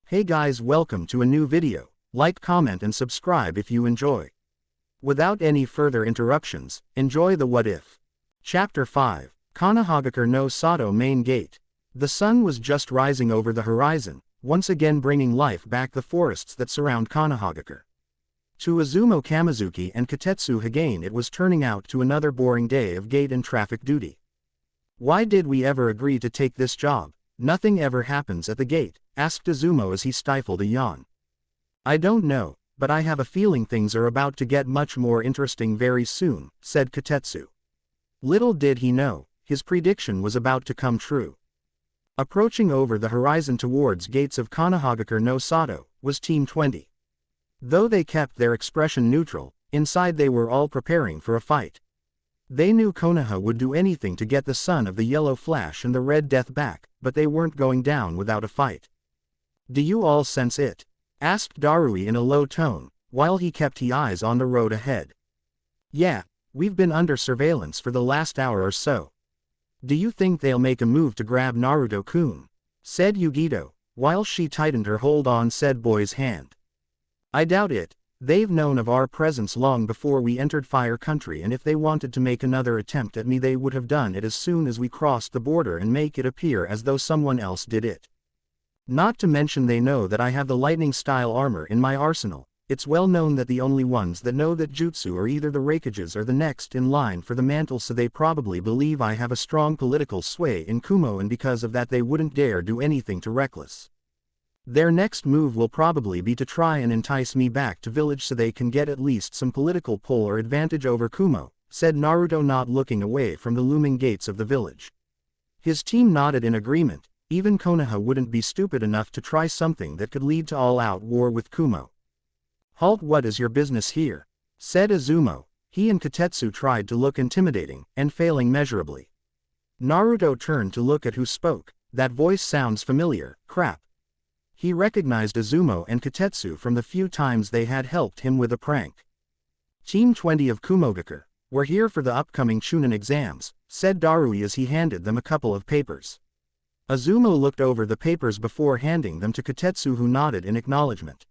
Hey guys, welcome to a new video. Like, comment and subscribe if you enjoy. Without any further interruptions, enjoy the What If. Chapter 5, Konohagakure no Sato Main Gate. The sun was just rising over the horizon, once again bringing life back the forests that surround Konohagakure. To Izumo Kamizuki and Katetsu Hagane it was turning out to another boring day of gate and traffic duty. Why did we ever agree to take this job? Nothing ever happens at the gate, asked Izumo as he stifled a yawn. I don't know, but I have a feeling things are about to get much more interesting very soon, said Katetsu. Little did he know, his prediction was about to come true. Approaching over the horizon towards gates of Konohagakure no Sato, was Team 20. Though they kept their expression neutral, inside they were all preparing for a fight. They knew Konoha would do anything to get the son of the Yellow Flash and the Red Death back, but they weren't going down without a fight. Do you all sense it? Asked Darui in a low tone, while he kept his eyes on the road ahead. Yeah, we've been under surveillance for the last hour or so. Do you think they'll make a move to grab Naruto-kun? Said Yugito, while she tightened her hold on said boy's hand. I doubt it. They've known of our presence long before we entered Fire Country, and if they wanted to make another attempt at me they would have done it as soon as we crossed the border and make it appear as though someone else did it. Not to mention they know that I have the lightning-style armor in my arsenal. It's well known that the only ones that know that jutsu are either the Raikages or the next in line for the mantle, so they probably believe I have a strong political sway in Kumo, and because of that they wouldn't dare do anything too reckless. Their next move will probably be to try and entice me back to village so they can get at least some political pull or advantage over Kumo, said Naruto, not looking away from the looming gates of the village. His team nodded in agreement. Even Konoha wouldn't be stupid enough to try something that could lead to all-out war with Kumo. Halt, what is your business here? Said Izumo. He and Katetsu tried to look intimidating, and failing miserably. Naruto turned to look at who spoke. That voice sounds familiar, crap. He recognized Izumo and Katetsu from the few times they had helped him with a prank. Team 20 of Kumogakure, we're here for the upcoming Chunin exams, said Darui as he handed them a couple of papers. Izumo looked over the papers before handing them to Katetsu, who nodded in acknowledgement.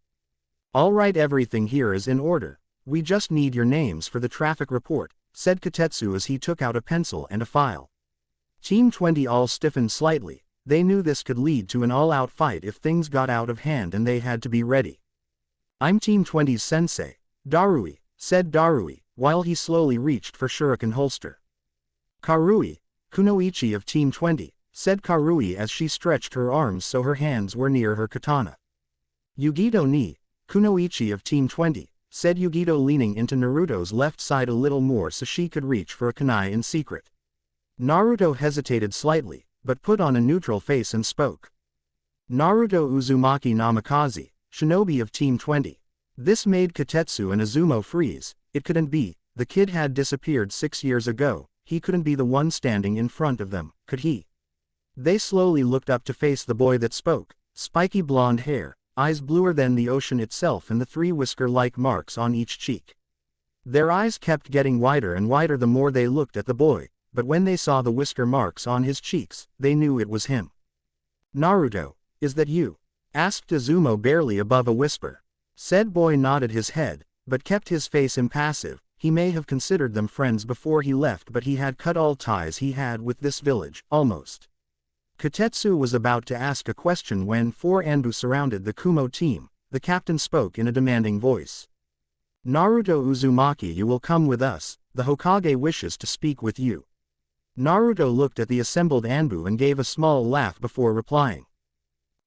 All right, everything here is in order. We just need your names for the traffic report, said Katetsu as he took out a pencil and a file. Team 20 all stiffened slightly. They knew this could lead to an all-out fight if things got out of hand, and they had to be ready. I'm Team 20's sensei, Darui, said Darui, while he slowly reached for shuriken holster. Karui, Kunoichi of Team 20, said Karui as she stretched her arms so her hands were near her katana. Yugito ni, Kunoichi of Team 20, said Yugito, leaning into Naruto's left side a little more so she could reach for a kunai in secret. Naruto hesitated slightly, but put on a neutral face and spoke. Naruto Uzumaki Namikaze, shinobi of Team 20. This made Katetsu and Izumo freeze. It couldn't be. The kid had disappeared 6 years ago. He couldn't be the one standing in front of them, could he? They slowly looked up to face the boy that spoke. Spiky blonde hair, eyes bluer than the ocean itself, and the 3 whisker-like marks on each cheek. Their eyes kept getting wider and wider the more they looked at the boy, but when they saw the whisker marks on his cheeks, they knew it was him. Naruto, is that you? Asked Izumo barely above a whisper. Said boy nodded his head, but kept his face impassive. He may have considered them friends before he left, but he had cut all ties he had with this village, almost. Katetsu was about to ask a question when 4 Anbu surrounded the Kumo team. The captain spoke in a demanding voice. Naruto Uzumaki, you will come with us. The Hokage wishes to speak with you. Naruto looked at the assembled Anbu and gave a small laugh before replying.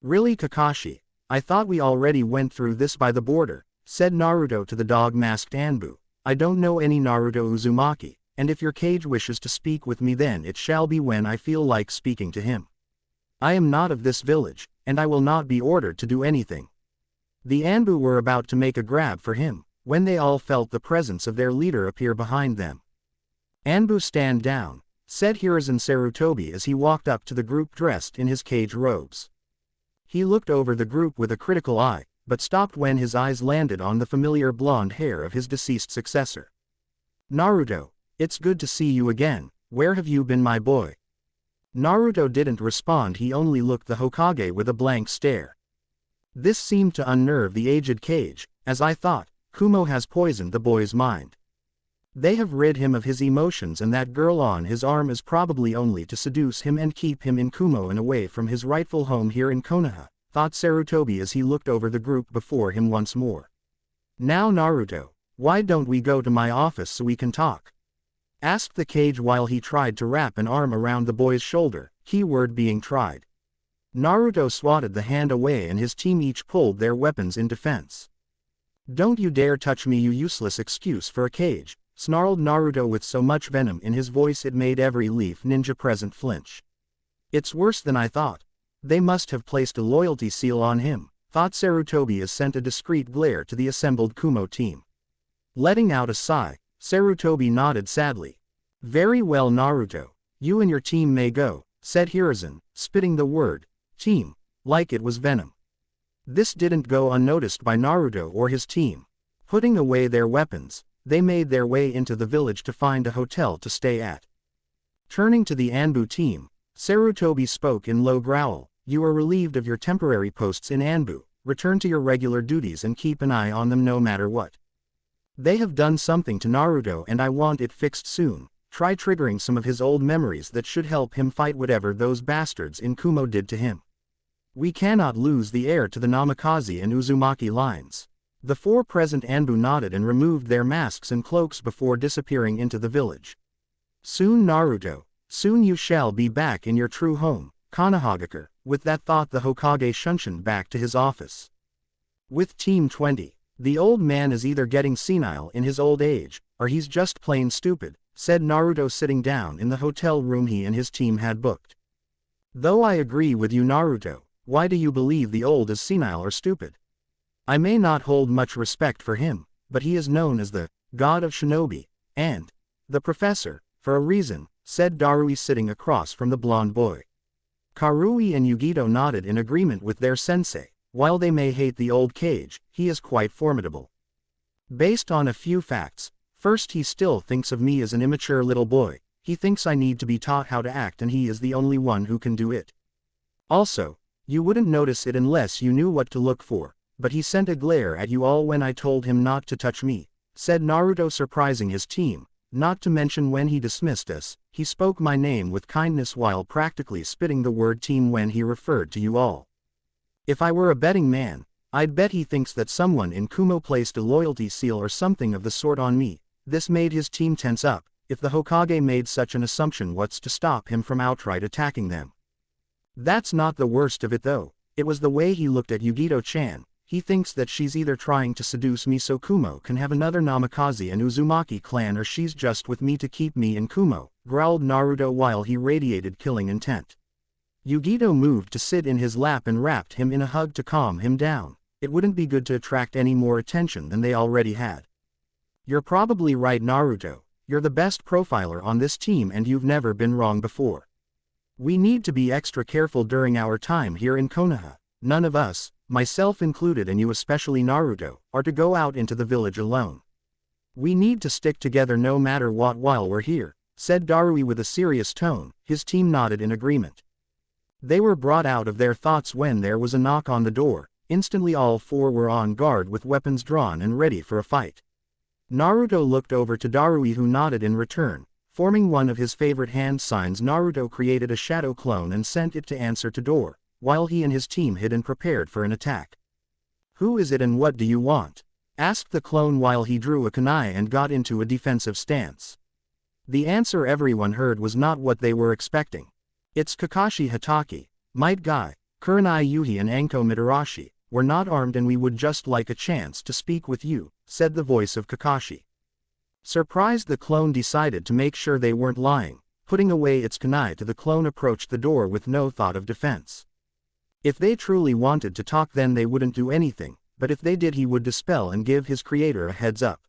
Really, Kakashi? I thought we already went through this by the border, said Naruto to the dog-masked Anbu. I don't know any Naruto Uzumaki, and if your Kage wishes to speak with me, then it shall be when I feel like speaking to him. I am not of this village, and I will not be ordered to do anything. The Anbu were about to make a grab for him, when they all felt the presence of their leader appear behind them. Anbu, stand down, said Hiruzen Sarutobi as he walked up to the group dressed in his Kage robes. He looked over the group with a critical eye, but stopped when his eyes landed on the familiar blonde hair of his deceased successor. Naruto, it's good to see you again. Where have you been, my boy? Naruto didn't respond, he only looked the Hokage with a blank stare. This seemed to unnerve the aged Cage. As I thought, Kumo has poisoned the boy's mind. They have rid him of his emotions, and that girl on his arm is probably only to seduce him and keep him in Kumo and away from his rightful home here in Konoha, thought Sarutobi as he looked over the group before him once more. Now Naruto, why don't we go to my office so we can talk? Asked the Cage while he tried to wrap an arm around the boy's shoulder, keyword being tried. Naruto swatted the hand away and his team each pulled their weapons in defense. Don't you dare touch me, you useless excuse for a Cage, snarled Naruto with so much venom in his voice it made every Leaf Ninja present flinch. It's worse than I thought. They must have placed a loyalty seal on him, thought Sarutobi as sent a discreet glare to the assembled Kumo team. Letting out a sigh, Sarutobi nodded sadly. Very well Naruto, you and your team may go, said Hiruzen, spitting the word, team, like it was venom. This didn't go unnoticed by Naruto or his team. Putting away their weapons, they made their way into the village to find a hotel to stay at. Turning to the Anbu team, Sarutobi spoke in low growl, you are relieved of your temporary posts in Anbu, return to your regular duties and keep an eye on them no matter what. They have done something to Naruto and I want it fixed soon. Try triggering some of his old memories that should help him fight whatever those bastards in Kumo did to him. We cannot lose the heir to the Namikaze and Uzumaki lines. The four present Anbu nodded and removed their masks and cloaks before disappearing into the village. Soon Naruto, soon you shall be back in your true home, Konohagakure. With that thought the Hokage shunshin back to his office. With Team 20, the old man is either getting senile in his old age, or he's just plain stupid, said Naruto sitting down in the hotel room he and his team had booked. Though I agree with you Naruto, why do you believe the old is senile or stupid? I may not hold much respect for him, but he is known as the god of shinobi, and the professor, for a reason, said Darui sitting across from the blonde boy. Karui and Yugito nodded in agreement with their sensei. While they may hate the old Cage, he is quite formidable. Based on a few facts, first he still thinks of me as an immature little boy, he thinks I need to be taught how to act and he is the only one who can do it. Also, you wouldn't notice it unless you knew what to look for, but he sent a glare at you all when I told him not to touch me, said Naruto surprising his team. Not to mention when he dismissed us, he spoke my name with kindness while practically spitting the word team when he referred to you all. If I were a betting man, I'd bet he thinks that someone in Kumo placed a loyalty seal or something of the sort on me. This made his team tense up. If the Hokage made such an assumption, what's to stop him from outright attacking them? That's not the worst of it though, it was the way he looked at Yugito-chan. He thinks that she's either trying to seduce me so Kumo can have another Namikaze and Uzumaki clan, or she's just with me to keep me in Kumo, growled Naruto while he radiated killing intent. Yugito moved to sit in his lap and wrapped him in a hug to calm him down. It wouldn't be good to attract any more attention than they already had. You're probably right Naruto, you're the best profiler on this team and you've never been wrong before. We need to be extra careful during our time here in Konoha. None of us, myself included and you especially Naruto, are to go out into the village alone. We need to stick together no matter what while we're here, said Darui with a serious tone. His team nodded in agreement. They were brought out of their thoughts when there was a knock on the door. Instantly all four were on guard with weapons drawn and ready for a fight. Naruto looked over to Darui who nodded in return. Forming one of his favorite hand signs, Naruto created a shadow clone and sent it to answer to door, while he and his team hid and prepared for an attack. Who is it and what do you want? Asked the clone while he drew a kunai and got into a defensive stance. The answer everyone heard was not what they were expecting. It's Kakashi Hatake, Might Guy, Kurenai Yuhi and Anko Mitarashi. We're not armed and we would just like a chance to speak with you, said the voice of Kakashi. Surprised, the clone decided to make sure they weren't lying. Putting away its kunai, the clone approached the door with no thought of defense. If they truly wanted to talk then they wouldn't do anything, but if they did he would dispel and give his creator a heads up.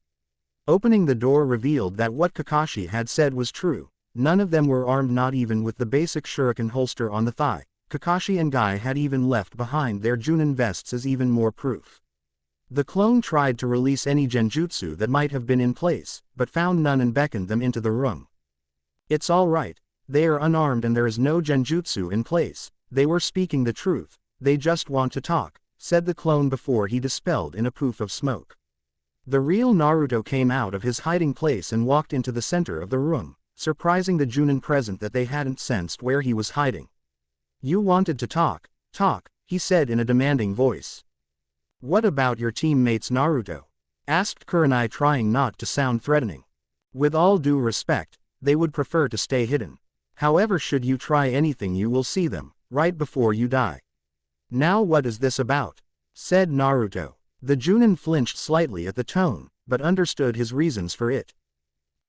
Opening the door revealed that what Kakashi had said was true. None of them were armed, not even with the basic shuriken holster on the thigh. Kakashi and Guy had even left behind their Junin vests as even more proof. The clone tried to release any genjutsu that might have been in place, but found none and beckoned them into the room. It's all right, they are unarmed and there is no genjutsu in place. They were speaking the truth, they just want to talk, said the clone before he dispelled in a poof of smoke. The real Naruto came out of his hiding place and walked into the center of the room, surprising the Junin present that they hadn't sensed where he was hiding. You wanted to talk, he said in a demanding voice. What about your teammates, Naruto? Asked Kurenai, trying not to sound threatening. With all due respect, they would prefer to stay hidden. However, should you try anything, you will see them, right before you die. Now what is this about? Said Naruto. The Junin flinched slightly at the tone, but understood his reasons for it.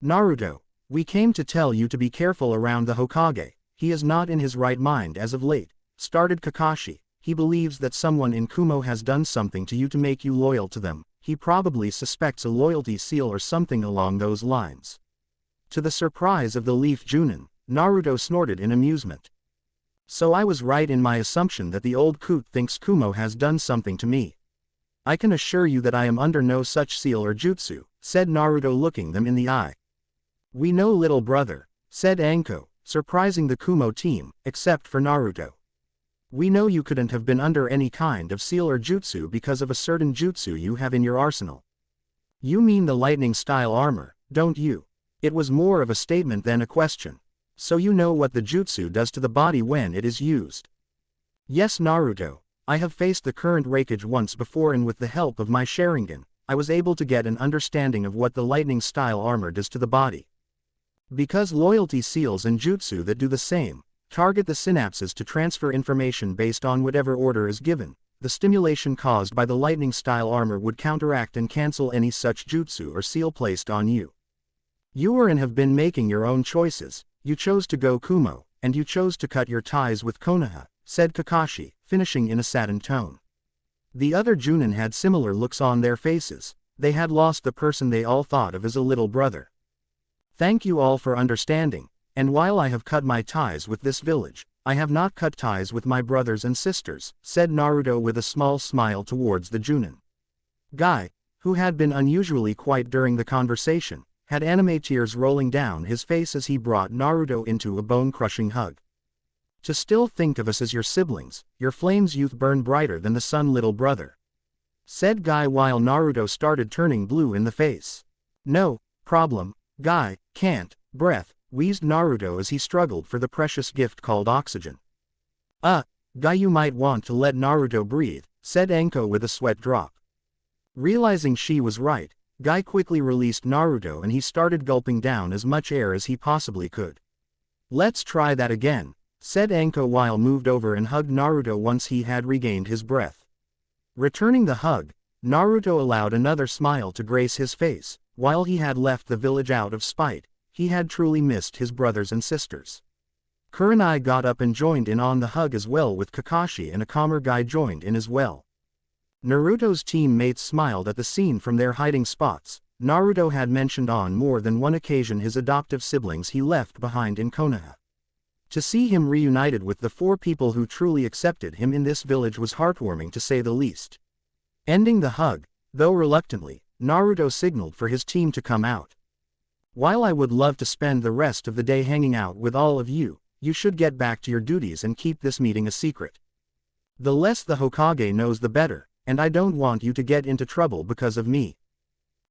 Naruto, we came to tell you to be careful around the Hokage. He is not in his right mind as of late, started Kakashi. He believes that someone in Kumo has done something to you to make you loyal to them. He probably suspects a loyalty seal or something along those lines. To the surprise of the Leaf Junin, Naruto snorted in amusement. So I was right in my assumption that the old coot thinks Kumo has done something to me. I can assure you that I am under no such seal or jutsu, said Naruto, looking them in the eye. We know, little brother, said Anko, surprising the Kumo team, except for Naruto. We know you couldn't have been under any kind of seal or jutsu because of a certain jutsu you have in your arsenal. You mean the lightning style armor, don't you? It was more of a statement than a question. So you know what the jutsu does to the body when it is used. Yes, Naruto, I have faced the current Raikage once before, and with the help of my Sharingan, I was able to get an understanding of what the lightning style armor does to the body. Because loyalty seals and jutsu that do the same, target the synapses to transfer information based on whatever order is given, the stimulation caused by the lightning style armor would counteract and cancel any such jutsu or seal placed on you. You are and have been making your own choices. You chose to go Kumo, and you chose to cut your ties with Konoha, said Kakashi, finishing in a saddened tone. The other Junin had similar looks on their faces. They had lost the person they all thought of as a little brother. Thank you all for understanding, and while I have cut my ties with this village, I have not cut ties with my brothers and sisters, said Naruto with a small smile towards the Junin. Guy, who had been unusually quiet during the conversation, had anime tears rolling down his face as he brought Naruto into a bone-crushing hug. To still think of us as your siblings, your flames youth burn brighter than the sun, little brother, said Guy while Naruto started turning blue in the face. No problem, Guy, can't breath, wheezed Naruto as he struggled for the precious gift called oxygen. Guy, you might want to let Naruto breathe, said Anko with a sweat drop. Realizing she was right, Guy quickly released Naruto and he started gulping down as much air as he possibly could. Let's try that again, said Anko while moved over and hugged Naruto once he had regained his breath. Returning the hug, Naruto allowed another smile to grace his face. While he had left the village out of spite, he had truly missed his brothers and sisters. Kurenai got up and joined in on the hug as well, with Kakashi and a calmer Guy joined in as well. Naruto's teammates smiled at the scene from their hiding spots. Naruto had mentioned on more than one occasion his adoptive siblings he left behind in Konoha. To see him reunited with the 4 people who truly accepted him in this village was heartwarming to say the least. Ending the hug, though reluctantly, Naruto signaled for his team to come out. While I would love to spend the rest of the day hanging out with all of you, you should get back to your duties and keep this meeting a secret. The less the Hokage knows the better, and I don't want you to get into trouble because of me.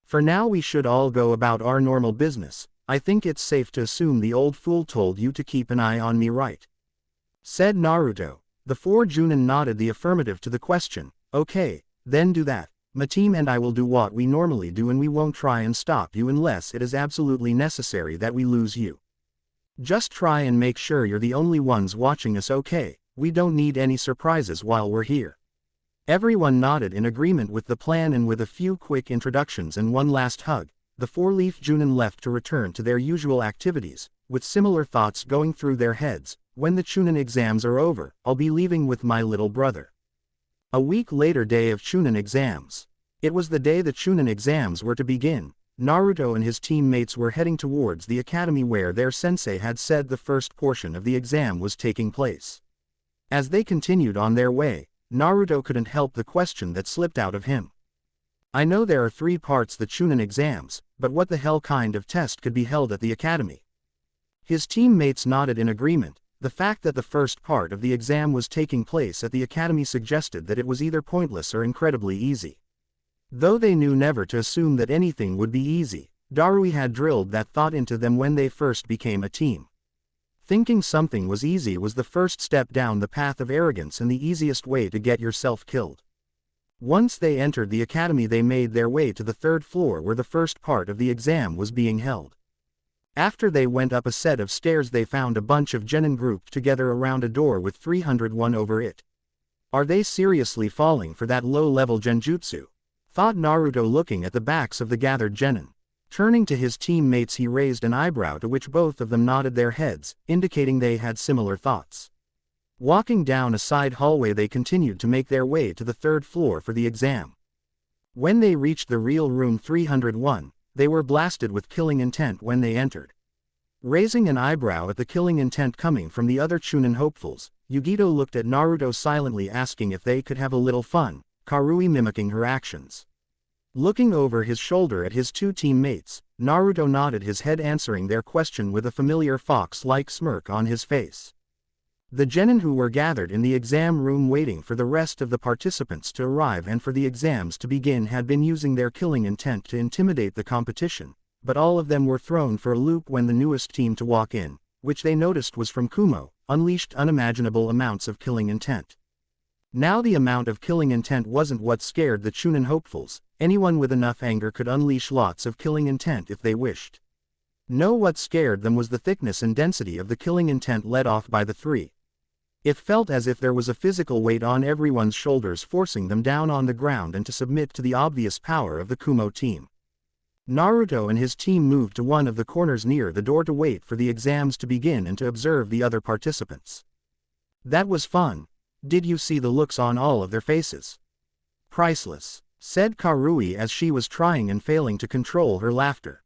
For now we should all go about our normal business. I think it's safe to assume the old fool told you to keep an eye on me, right? Said Naruto. The 4 Junin nodded the affirmative to the question. Okay, then do that. My team and I will do what we normally do, and we won't try and stop you unless it is absolutely necessary that we lose you. Just try and make sure you're the only ones watching us, okay? We don't need any surprises while we're here. Everyone nodded in agreement with the plan, and with a few quick introductions and one last hug, the 4-leaf Junin left to return to their usual activities, with similar thoughts going through their heads. When the Chunin exams are over, I'll be leaving with my little brother. A week later, day of Chunin exams. It was the day the Chunin exams were to begin. Naruto and his teammates were heading towards the academy where their sensei had said the first portion of the exam was taking place. As they continued on their way, Naruto couldn't help the question that slipped out of him. I know there are 3 parts the Chunin exams, but what the hell kind of test could be held at the academy? His teammates nodded in agreement, The fact that the first part of the exam was taking place at the academy suggested that it was either pointless or incredibly easy. Though they knew never to assume that anything would be easy, Darui had drilled that thought into them when they first became a team. Thinking something was easy was the first step down the path of arrogance and the easiest way to get yourself killed. Once they entered the academy, they made their way to the third floor where the first part of the exam was being held. After they went up a set of stairs, they found a bunch of genin grouped together around a door with 301 over it. Are they seriously falling for that low-level genjutsu? Thought Naruto, looking at the backs of the gathered genin. Turning to his teammates, he raised an eyebrow, to which both of them nodded their heads, indicating they had similar thoughts. Walking down a side hallway, they continued to make their way to the third floor for the exam. When they reached the real room 301, they were blasted with killing intent when they entered. Raising an eyebrow at the killing intent coming from the other Chunin hopefuls, Yugito looked at Naruto silently, asking if they could have a little fun, Karui mimicking her actions. Looking over his shoulder at his two teammates, Naruto nodded his head, answering their question with a familiar fox-like smirk on his face. The genin who were gathered in the exam room waiting for the rest of the participants to arrive and for the exams to begin had been using their killing intent to intimidate the competition, but all of them were thrown for a loop when the newest team to walk in, which they noticed was from Kumo, unleashed unimaginable amounts of killing intent. Now the amount of killing intent wasn't what scared the Chunin hopefuls. Anyone with enough anger could unleash lots of killing intent if they wished. No, what scared them was the thickness and density of the killing intent led off by the three. It felt as if there was a physical weight on everyone's shoulders, forcing them down on the ground and to submit to the obvious power of the Kumo team. Naruto and his team moved to one of the corners near the door to wait for the exams to begin and to observe the other participants. That was fun. Did you see the looks on all of their faces? Priceless, said Karui as she was trying and failing to control her laughter.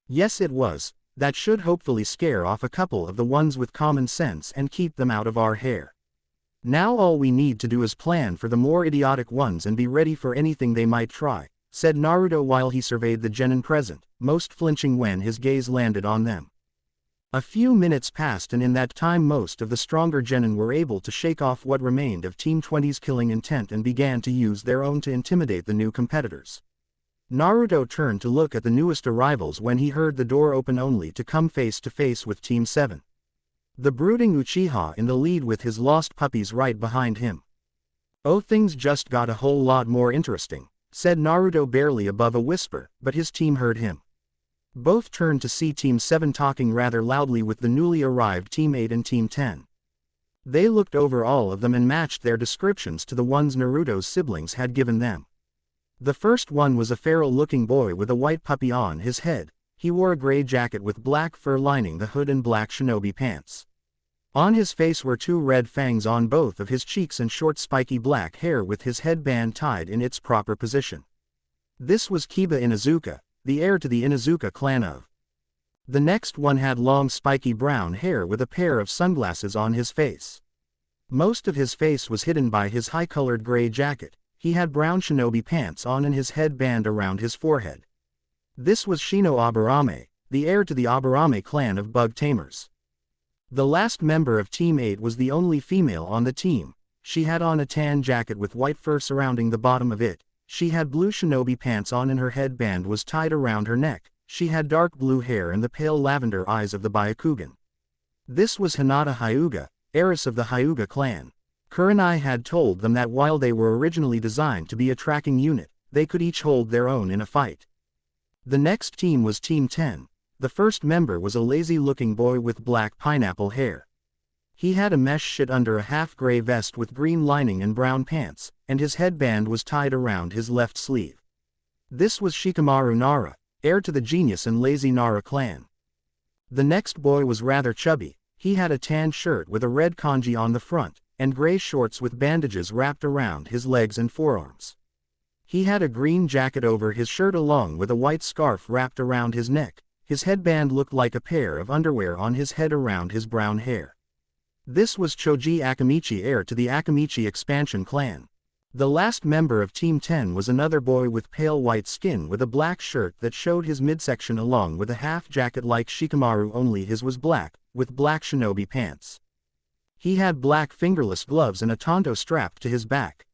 Yes, it was. That should hopefully scare off a couple of the ones with common sense and keep them out of our hair. Now all we need to do is plan for the more idiotic ones and be ready for anything they might try, said Naruto while he surveyed the genin present, most flinching when his gaze landed on them. A few minutes passed, and in that time most of the stronger genin were able to shake off what remained of Team 20's killing intent and began to use their own to intimidate the new competitors. Naruto turned to look at the newest arrivals when he heard the door open, only to come face to face with Team 7. The brooding Uchiha in the lead with his lost puppies right behind him. Oh, things just got a whole lot more interesting, said Naruto barely above a whisper, but his team heard him. Both turned to see Team 7 talking rather loudly with the newly arrived Team 8 and Team 10. They looked over all of them and matched their descriptions to the ones Naruto's siblings had given them. The first one was a feral-looking boy with a white puppy on his head. He wore a gray jacket with black fur lining the hood and black shinobi pants. On his face were two red fangs on both of his cheeks and short spiky black hair with his headband tied in its proper position. This was Kiba Inuzuka, the heir to the Inuzuka clan of. The next one had long spiky brown hair with a pair of sunglasses on his face. Most of his face was hidden by his high-colored gray jacket. He had brown shinobi pants on and his headband around his forehead. This was Shino Aburame, the heir to the Aburame clan of bug tamers. The last member of Team 8 was the only female on the team. She had on a tan jacket with white fur surrounding the bottom of it. She had blue shinobi pants on and her headband was tied around her neck. She had dark blue hair and the pale lavender eyes of the Byakugan. This was Hinata Hyuga, heiress of the Hyuga clan. Kurenai had told them that while they were originally designed to be a tracking unit, they could each hold their own in a fight. The next team was Team 10. The first member was a lazy-looking boy with black pineapple hair. He had a mesh shit under a half-gray vest with green lining and brown pants, and his headband was tied around his left sleeve. This was Shikamaru Nara, heir to the genius and lazy Nara clan. The next boy was rather chubby. He had a tan shirt with a red kanji on the front, and gray shorts with bandages wrapped around his legs and forearms. He had a green jacket over his shirt along with a white scarf wrapped around his neck. His headband looked like a pair of underwear on his head around his brown hair. This was Choji Akamichi, heir to the Akamichi expansion clan. The last member of Team 10 was another boy with pale white skin with a black shirt that showed his midsection along with a half jacket like Shikamaru, only his was black, with black shinobi pants. He had black fingerless gloves and a tanto strapped to his back.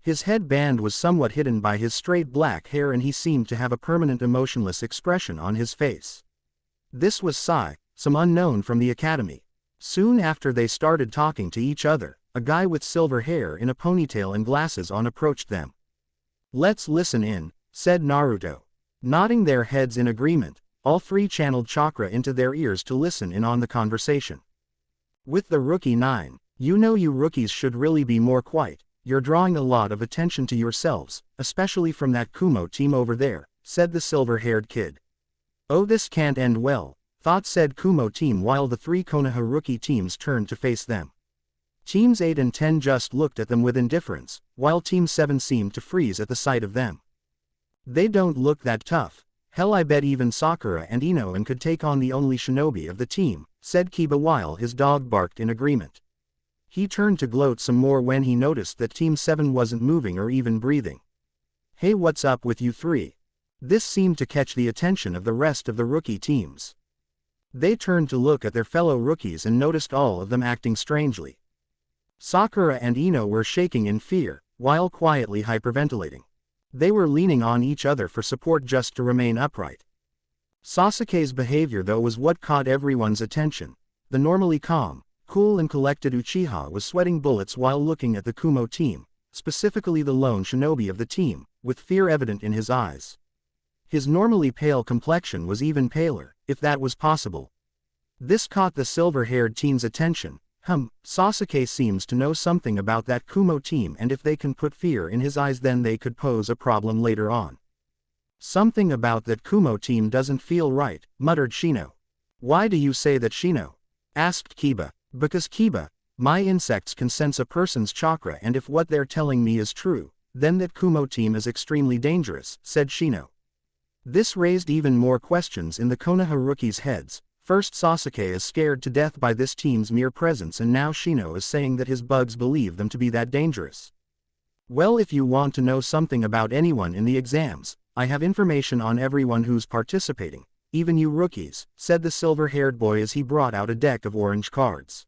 His headband was somewhat hidden by his straight black hair and he seemed to have a permanent emotionless expression on his face. This was Sai, some unknown from the academy. Soon after they started talking to each other, a guy with silver hair in a ponytail and glasses on approached them. "Let's listen in," said Naruto. Nodding their heads in agreement, all three channeled chakra into their ears to listen in on the conversation. "With the Rookie 9, you know you rookies should really be more quiet. You're drawing a lot of attention to yourselves, especially from that Kumo team over there," said the silver-haired kid. "Oh, this can't end well," thought said Kumo team while the three Konoha rookie teams turned to face them. Teams 8 and 10 just looked at them with indifference, while Team 7 seemed to freeze at the sight of them. "They don't look that tough. Hell, I bet even Sakura and Inouen could take on the only shinobi of the team," said Kiba while his dog barked in agreement. He turned to gloat some more when he noticed that Team 7 wasn't moving or even breathing. "Hey, what's up with you three?" This seemed to catch the attention of the rest of the rookie teams. They turned to look at their fellow rookies and noticed all of them acting strangely. Sakura and Ino were shaking in fear, while quietly hyperventilating. They were leaning on each other for support just to remain upright. Sasuke's behavior though was what caught everyone's attention. The normally calm, cool and collected Uchiha was sweating bullets while looking at the Kumo team, specifically the lone shinobi of the team, with fear evident in his eyes. His normally pale complexion was even paler, if that was possible. This caught the silver-haired teen's attention. Sasuke seems to know something about that Kumo team, and if they can put fear in his eyes then they could pose a problem later on. "Something about that Kumo team doesn't feel right," muttered Shino. "Why do you say that, Shino?" asked Kiba. "Because Kiba, my insects can sense a person's chakra, and if what they're telling me is true, then that Kumo team is extremely dangerous," said Shino. This raised even more questions in the Konoha rookies' heads. First, Sasuke is scared to death by this team's mere presence, and now Shino is saying that his bugs believe them to be that dangerous. "Well, if you want to know something about anyone in the exams, I have information on everyone who's participating, even you rookies," said the silver-haired boy as he brought out a deck of orange cards.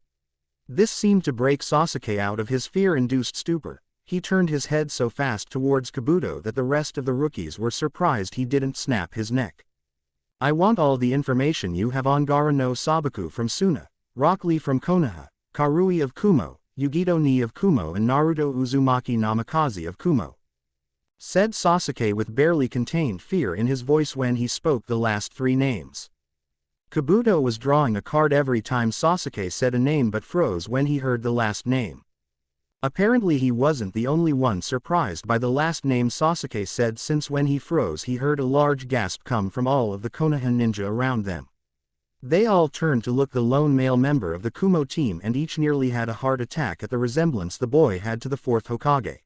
This seemed to break Sasuke out of his fear-induced stupor. He turned his head so fast towards Kabuto that the rest of the rookies were surprised he didn't snap his neck. "I want all the information you have on Gaara no Sabaku from Suna, Rock Lee from Konoha, Karui of Kumo, Yugito Ni of Kumo and Naruto Uzumaki Namikaze of Kumo," said Sasuke with barely contained fear in his voice when he spoke the last three names. Kabuto was drawing a card every time Sasuke said a name but froze when he heard the last name. Apparently he wasn't the only one surprised by the last name Sasuke said, since when he froze he heard a large gasp come from all of the Konoha ninja around them. They all turned to look the lone male member of the Kumo team and each nearly had a heart attack at the resemblance the boy had to the fourth Hokage.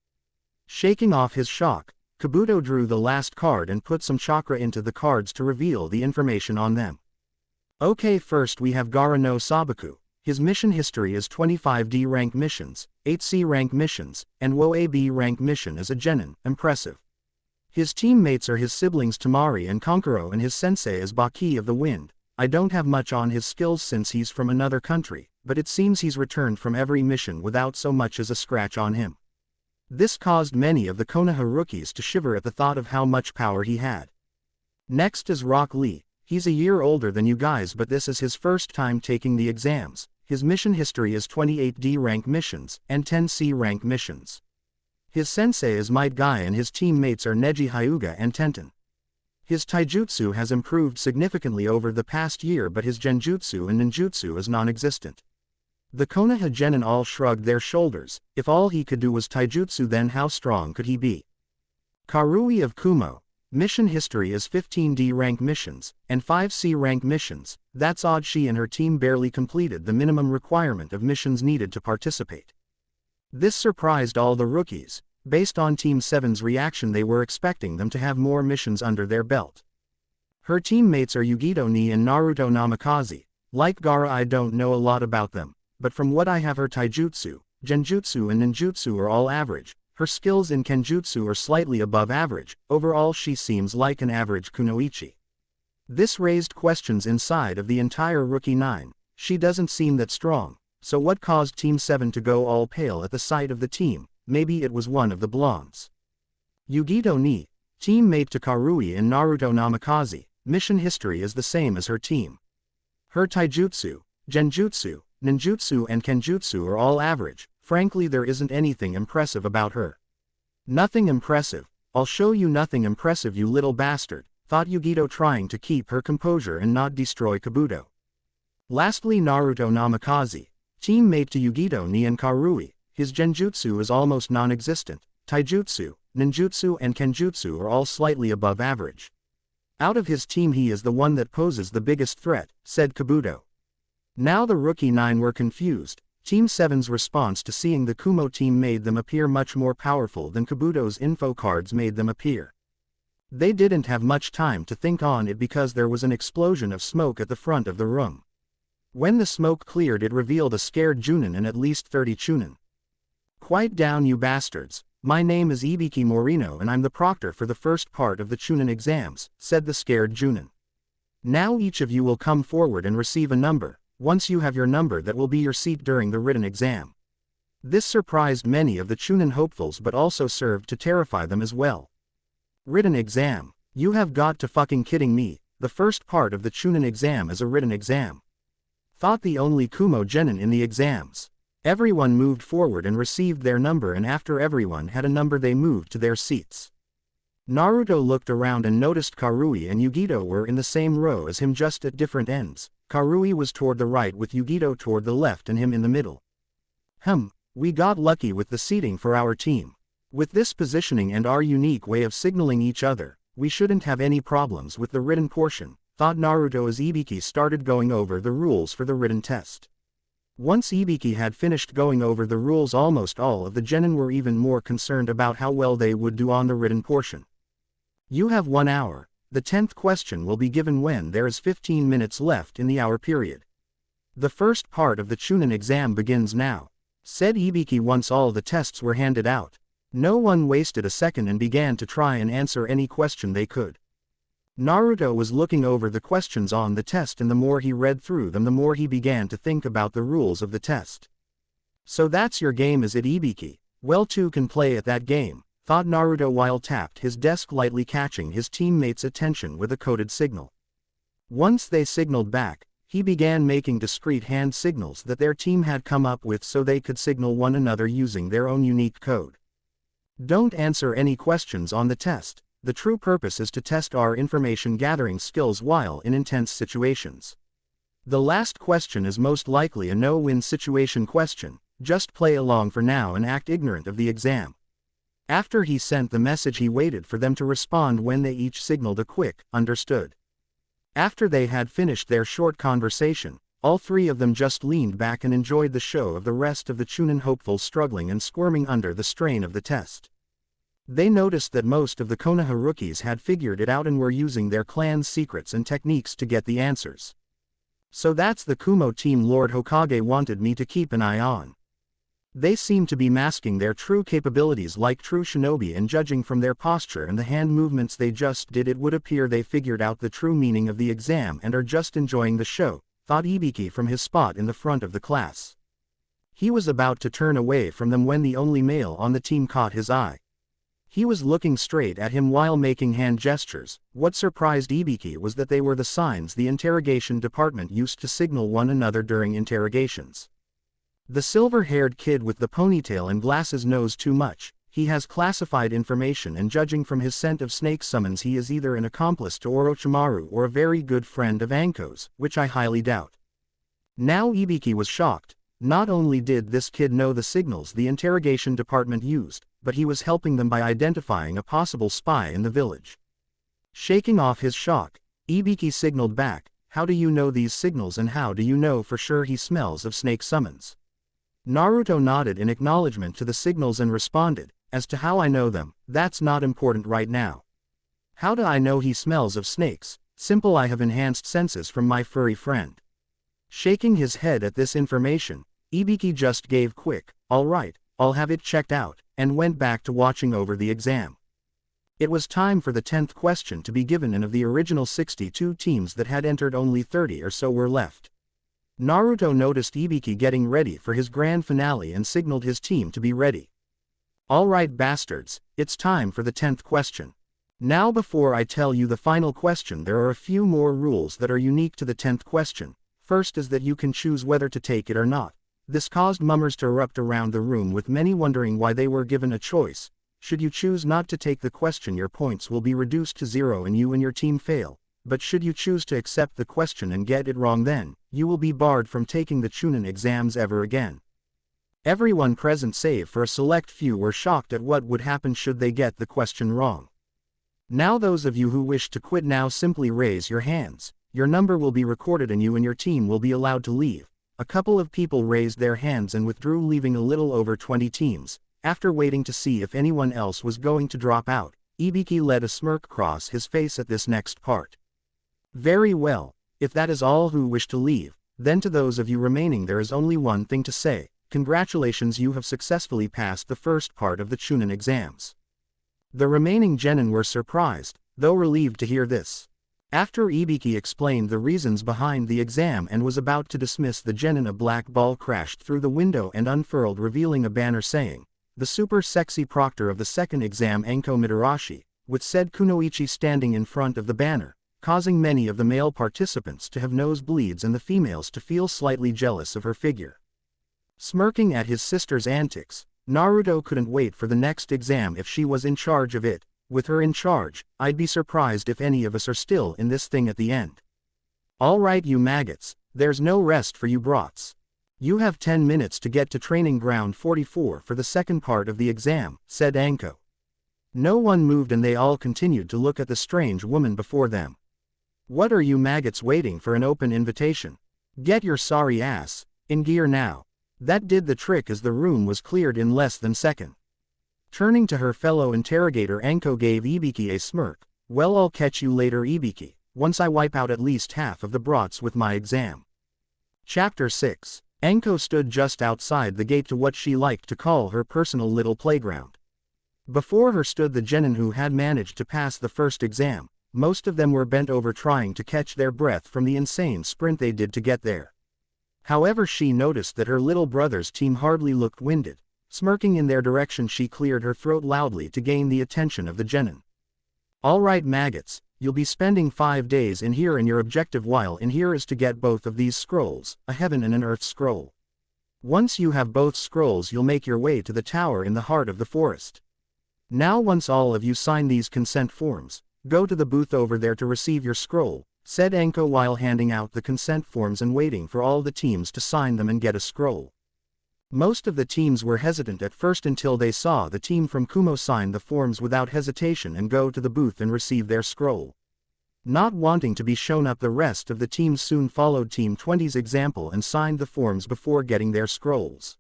Shaking off his shock, Kabuto drew the last card and put some chakra into the cards to reveal the information on them. "Okay, first we have Gaara no Sabaku. His mission history is 25D rank missions, 8C rank missions, and WoA-B rank mission as a genin. Impressive. His teammates are his siblings Tamari and Konkuro and his sensei is Baki of the Wind. I don't have much on his skills since he's from another country, but it seems he's returned from every mission without so much as a scratch on him." This caused many of the Konoha rookies to shiver at the thought of how much power he had. Next is Rock Lee. He's a year older than you guys, but this is his first time taking the exams. His mission history is 28D rank missions and 10C rank missions. His sensei is Might Guy and his teammates are Neji Hyuga and Tenten. His taijutsu has improved significantly over the past year, but his genjutsu and ninjutsu is non-existent. The Konoha genin all shrugged their shoulders. If all he could do was taijutsu, then how strong could he be? Karui of Kumo. Mission history is 15D rank missions, and 5C rank missions. That's odd, she and her team barely completed the minimum requirement of missions needed to participate. This surprised all the rookies. Based on Team 7's reaction, they were expecting them to have more missions under their belt. Her teammates are Yugito Ni and Naruto Namikaze. Like Gaara, I don't know a lot about them, but from what I have, her taijutsu, genjutsu and ninjutsu are all average. Her skills in kenjutsu are slightly above average. Overall she seems like an average kunoichi. This raised questions inside of the entire Rookie 9. She doesn't seem that strong. So what caused Team 7 to go all pale at the sight of the team? Maybe it was one of the blondes. Yugito ni, teammate to Karui in Naruto Namikaze, mission history is the same as her team. Her taijutsu, genjutsu, ninjutsu and kenjutsu are all average. Frankly, there isn't anything impressive about her. Nothing impressive. I'll show you nothing impressive, you little bastard, thought Yugito, trying to keep her composure and not destroy Kabuto. Lastly, Naruto Namikaze, teammate to Yugito ni and Karui, his genjutsu is almost non-existent. Taijutsu, ninjutsu and kenjutsu are all slightly above average. Out of his team he is the one that poses the biggest threat, said Kabuto. Now the rookie 9 were confused. Team 7's response to seeing the Kumo team made them appear much more powerful than Kabuto's info cards made them appear. They didn't have much time to think on it because there was an explosion of smoke at the front of the room. When the smoke cleared, it revealed a scared Junin and at least 30 Chunin. Quiet down, you bastards. My name is Ibiki Morino and I'm the proctor for the first part of the Chunin exams, said the scared Junin. Now each of you will come forward and receive a number. Once you have your number, that will be your seat during the written exam. This surprised many of the Chunin hopefuls but also served to terrify them as well. Written exam. You have got to fucking kidding me. The first part of the Chunin exam is a written exam. Thought the only Kumo genin in the exams. Everyone moved forward and received their number, and after everyone had a number they moved to their seats. Naruto looked around and noticed Karui and Yugito were in the same row as him, just at different ends. Karui was toward the right with Yugito toward the left and him in the middle. We got lucky with the seating for our team. With this positioning and our unique way of signaling each other, we shouldn't have any problems with the written portion, thought Naruto as Ibiki started going over the rules for the written test. Once Ibiki had finished going over the rules, almost all of the genin were even more concerned about how well they would do on the written portion. You have 1 hour. The 10th question will be given when there is 15 minutes left in the hour period. The first part of the Chunin exam begins now, said Ibiki once all the tests were handed out. No one wasted a second and began to try and answer any question they could. Naruto was looking over the questions on the test, and the more he read through them, the more he began to think about the rules of the test. So that's your game, is it, Ibiki? Well, two can play at that game, thought Naruto while tapped his desk lightly, catching his teammates' attention with a coded signal. Once they signaled back, he began making discrete hand signals that their team had come up with so they could signal one another using their own unique code. Don't answer any questions on the test. The true purpose is to test our information gathering skills while in intense situations. The last question is most likely a no-win situation question. Just play along for now and act ignorant of the exam. After he sent the message, he waited for them to respond when they each signaled a quick, understood. After they had finished their short conversation, all three of them just leaned back and enjoyed the show of the rest of the Chunin hopefuls struggling and squirming under the strain of the test. They noticed that most of the Konoha rookies had figured it out and were using their clan's secrets and techniques to get the answers. So that's the Kumo team Lord Hokage wanted me to keep an eye on. They seem to be masking their true capabilities like true shinobi, and judging from their posture and the hand movements they just did, it would appear they figured out the true meaning of the exam and are just enjoying the show, thought Ibiki from his spot in the front of the class. He was about to turn away from them when the only male on the team caught his eye. He was looking straight at him while making hand gestures. What surprised Ibiki was that they were the signs the interrogation department used to signal one another during interrogations. The silver-haired kid with the ponytail and glasses knows too much. He has classified information, and judging from his scent of snake summons, he is either an accomplice to Orochimaru or a very good friend of Anko's, which I highly doubt. Now Ibiki was shocked. Not only did this kid know the signals the interrogation department used, but he was helping them by identifying a possible spy in the village. Shaking off his shock, Ibiki signaled back, "How do you know these signals, and how do you know for sure he smells of snake summons?" Naruto nodded in acknowledgement to the signals and responded, "As to how I know them, that's not important right now. How do I know he smells of snakes? Simple, I have enhanced senses from my furry friend." Shaking his head at this information, Ibiki just gave quick, "All right, I'll have it checked out," and went back to watching over the exam. It was time for the 10th question to be given, and of the original 62 teams that had entered, only 30 or so were left. Naruto noticed Ibiki getting ready for his grand finale and signaled his team to be ready. Alright bastards, it's time for the 10th question. Now before I tell you the final question, there are a few more rules that are unique to the 10th question. First is that you can choose whether to take it or not. This caused mummers to erupt around the room, with many wondering why they were given a choice. Should you choose not to take the question, your points will be reduced to 0 and you and your team fail. But should you choose to accept the question and get it wrong, then you will be barred from taking the Chunin exams ever again. Everyone present save for a select few were shocked at what would happen should they get the question wrong. Now those of you who wish to quit now simply raise your hands. Your number will be recorded and you and your team will be allowed to leave. A couple of people raised their hands and withdrew, leaving a little over 20 teams. After waiting to see if anyone else was going to drop out, Ibiki let a smirk cross his face at this next part. Very well, if that is all who wish to leave, then to those of you remaining there is only one thing to say. Congratulations, you have successfully passed the first part of the Chunin exams. The remaining genin were surprised, though relieved to hear this. After Ibiki explained the reasons behind the exam and was about to dismiss the genin, a black ball crashed through the window and unfurled, revealing a banner saying, "The super sexy proctor of the second exam, Enko Mitarashi," with said Kunoichi standing in front of the banner, causing many of the male participants to have nosebleeds and the females to feel slightly jealous of her figure. Smirking at his sister's antics, Naruto couldn't wait for the next exam if she was in charge of it. With her in charge, I'd be surprised if any of us are still in this thing at the end. Alright you maggots, there's no rest for you brats. You have 10 minutes to get to training ground 44 for the second part of the exam, said Anko. No one moved and they all continued to look at the strange woman before them. What are you maggots waiting for, an open invitation? Get your sorry ass in gear now. That did the trick as the room was cleared in less than a second. Turning to her fellow interrogator, Anko gave Ibiki a smirk. Well, I'll catch you later, Ibiki, once I wipe out at least half of the brats with my exam. Chapter 6. Anko stood just outside the gate to what she liked to call her personal little playground. Before her stood the genin who had managed to pass the first exam. Most of them were bent over trying to catch their breath from the insane sprint they did to get there. However, she noticed that her little brother's team hardly looked winded. Smirking in their direction, she cleared her throat loudly to gain the attention of the genin. Alright maggots, you'll be spending 5 days in here, and your objective while in here is to get both of these scrolls, a heaven and an earth scroll. Once you have both scrolls, you'll make your way to the tower in the heart of the forest. Now once all of you sign these consent forms, go to the booth over there to receive your scroll, said Anko while handing out the consent forms and waiting for all the teams to sign them and get a scroll. Most of the teams were hesitant at first until they saw the team from Kumos sign the forms without hesitation and go to the booth and receive their scroll. Not wanting to be shown up, the rest of the teams soon followed Team 20's example and signed the forms before getting their scrolls.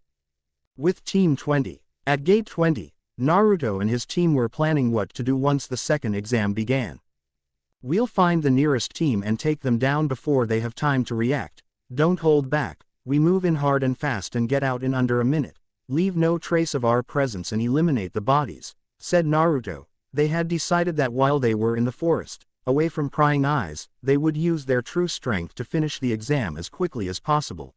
With Team 20, at Gate 20, Naruto and his team were planning what to do once the second exam began. We'll find the nearest team and take them down before they have time to react. Don't hold back. We move in hard and fast and get out in under a minute. Leave no trace of our presence and eliminate the bodies, said Naruto. They had decided that while they were in the forest, away from prying eyes, they would use their true strength to finish the exam as quickly as possible.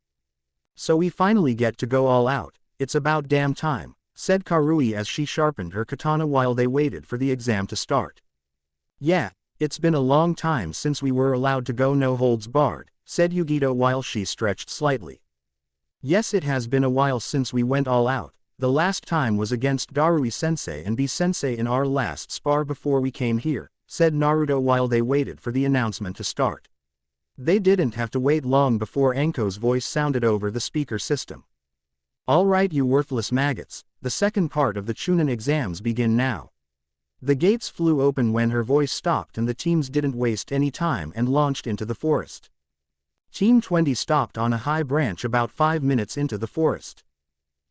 So we finally get to go all out. It's about damn time, said Karui as she sharpened her katana while they waited for the exam to start. Yeah, it's been a long time since we were allowed to go no holds barred, said Yugito while she stretched slightly. Yes, it has been a while since we went all out. The last time was against Darui-sensei and B-sensei in our last spar before we came here, said Naruto while they waited for the announcement to start. They didn't have to wait long before Anko's voice sounded over the speaker system. Alright you worthless maggots, the second part of the Chunin exams begin now. The gates flew open when her voice stopped and the teams didn't waste any time and launched into the forest. Team 20 stopped on a high branch about 5 minutes into the forest.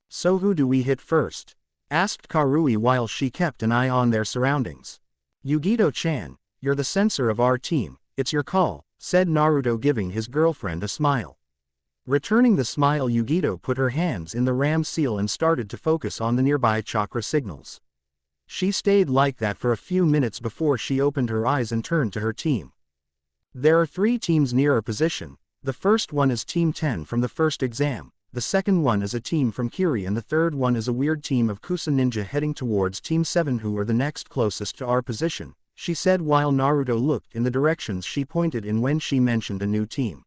So who do we hit first? Asked Karui while she kept an eye on their surroundings. Yugito-chan, you're the censor of our team, it's your call, said Naruto giving his girlfriend a smile. Returning the smile, Yugito put her hands in the ram seal and started to focus on the nearby chakra signals. She stayed like that for a few minutes before she opened her eyes and turned to her team. There are 3 teams near her position. The first one is Team 10 from the first exam, the second one is a team from Kiri, and the third one is a weird team of Kusa Ninja heading towards Team 7, who are the next closest to our position," she said while Naruto looked in the directions she pointed in when she mentioned a new team.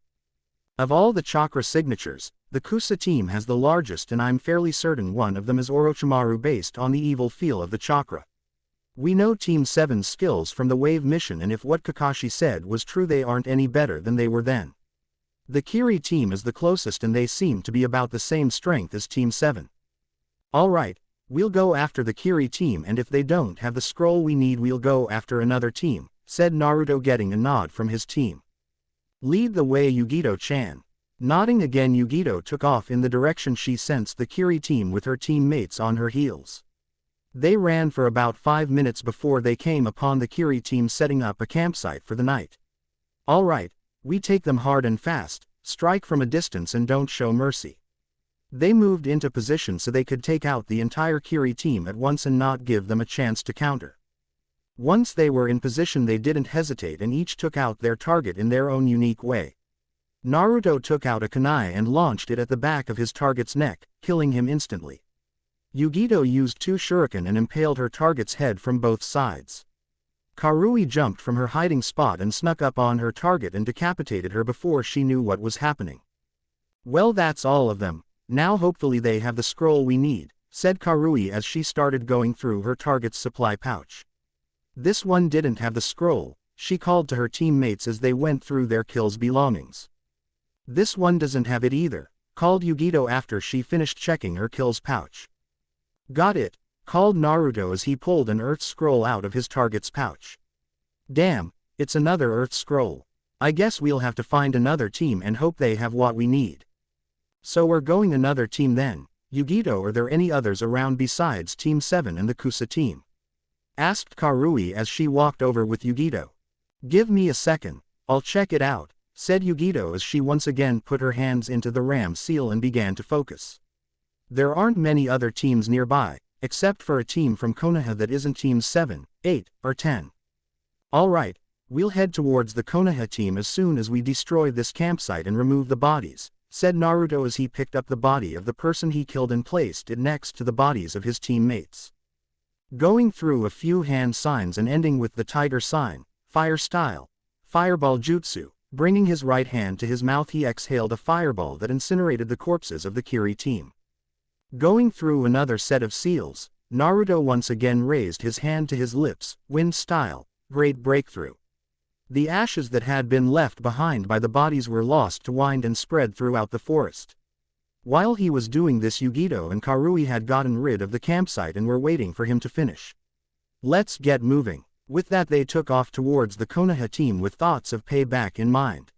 "Of all the chakra signatures, the Kusa team has the largest, and I'm fairly certain one of them is Orochimaru based on the evil feel of the chakra. We know Team 7's skills from the wave mission, and if what Kakashi said was true, they aren't any better than they were then. The Kiri team is the closest, and they seem to be about the same strength as Team 7. Alright, we'll go after the Kiri team, and if they don't have the scroll we need, we'll go after another team," said Naruto, getting a nod from his team. "Lead the way, Yugito-chan." Nodding again, Yugito took off in the direction she sensed the Kiri team with her teammates on her heels. They ran for about 5 minutes before they came upon the Kiri team setting up a campsite for the night. "Alright, we take them hard and fast, strike from a distance and don't show mercy." They moved into position so they could take out the entire Kiri team at once and not give them a chance to counter. Once they were in position, they didn't hesitate and each took out their target in their own unique way. Naruto took out a kunai and launched it at the back of his target's neck, killing him instantly. Yugito used 2 shuriken and impaled her target's head from both sides. Karui jumped from her hiding spot and snuck up on her target and decapitated her before she knew what was happening. "Well, that's all of them. Now hopefully they have the scroll we need," said Karui as she started going through her target's supply pouch. "This one didn't have the scroll," she called to her teammates as they went through their kill's belongings. "This one doesn't have it either," called Yugito after she finished checking her kill's pouch. "Got it," called Naruto as he pulled an earth scroll out of his target's pouch. "Damn, it's another earth scroll. I guess we'll have to find another team and hope they have what we need." "So we're going another team then, Yugito? Are there any others around besides Team 7 and the Kusa team?" asked Karui as she walked over with Yugito. "Give me a second, I'll check it out," said Yugito as she once again put her hands into the ram seal and began to focus. "There aren't many other teams nearby, except for a team from Konoha that isn't Teams 7, 8, or 10. Alright, we'll head towards the Konoha team as soon as we destroy this campsite and remove the bodies," said Naruto as he picked up the body of the person he killed and placed it next to the bodies of his teammates. Going through a few hand signs and ending with the tiger sign, fire style, fireball jutsu, bringing his right hand to his mouth, he exhaled a fireball that incinerated the corpses of the Kiri team. Going through another set of seals, Naruto once again raised his hand to his lips, wind style, great breakthrough. The ashes that had been left behind by the bodies were lost to wind and spread throughout the forest. While he was doing this, Yugito and Karui had gotten rid of the campsite and were waiting for him to finish. "Let's get moving." With that, they took off towards the Konoha team with thoughts of payback in mind.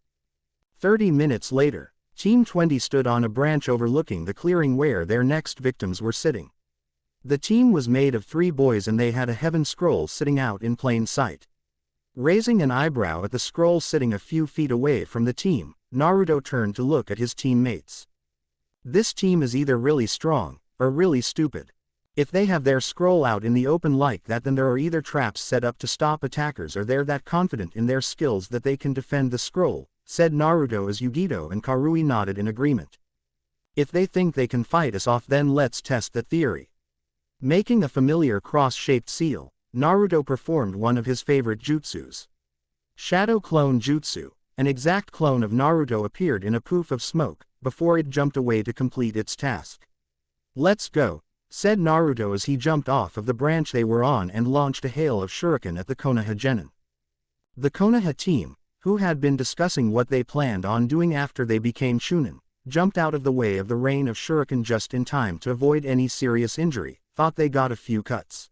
30 minutes later, Team 20 stood on a branch overlooking the clearing where their next victims were sitting. The team was made of 3 boys and they had a heaven scroll sitting out in plain sight. Raising an eyebrow at the scroll sitting a few feet away from the team, Naruto turned to look at his teammates. This team is either really strong, or really stupid. If they have their scroll out in the open like that, then there are either traps set up to stop attackers or they're that confident in their skills that they can defend the scroll, said Naruto as Yugito and Karui nodded in agreement. "If they think they can fight us off, then let's test that theory." Making a familiar cross-shaped seal, Naruto performed one of his favorite jutsus. Shadow Clone Jutsu. An exact clone of Naruto appeared in a poof of smoke, before it jumped away to complete its task. "Let's go," said Naruto as he jumped off of the branch they were on and launched a hail of shuriken at the Konoha genin. The Konoha team, who had been discussing what they planned on doing after they became Chunin, jumped out of the way of the rain of shuriken just in time to avoid any serious injury, thought they got a few cuts.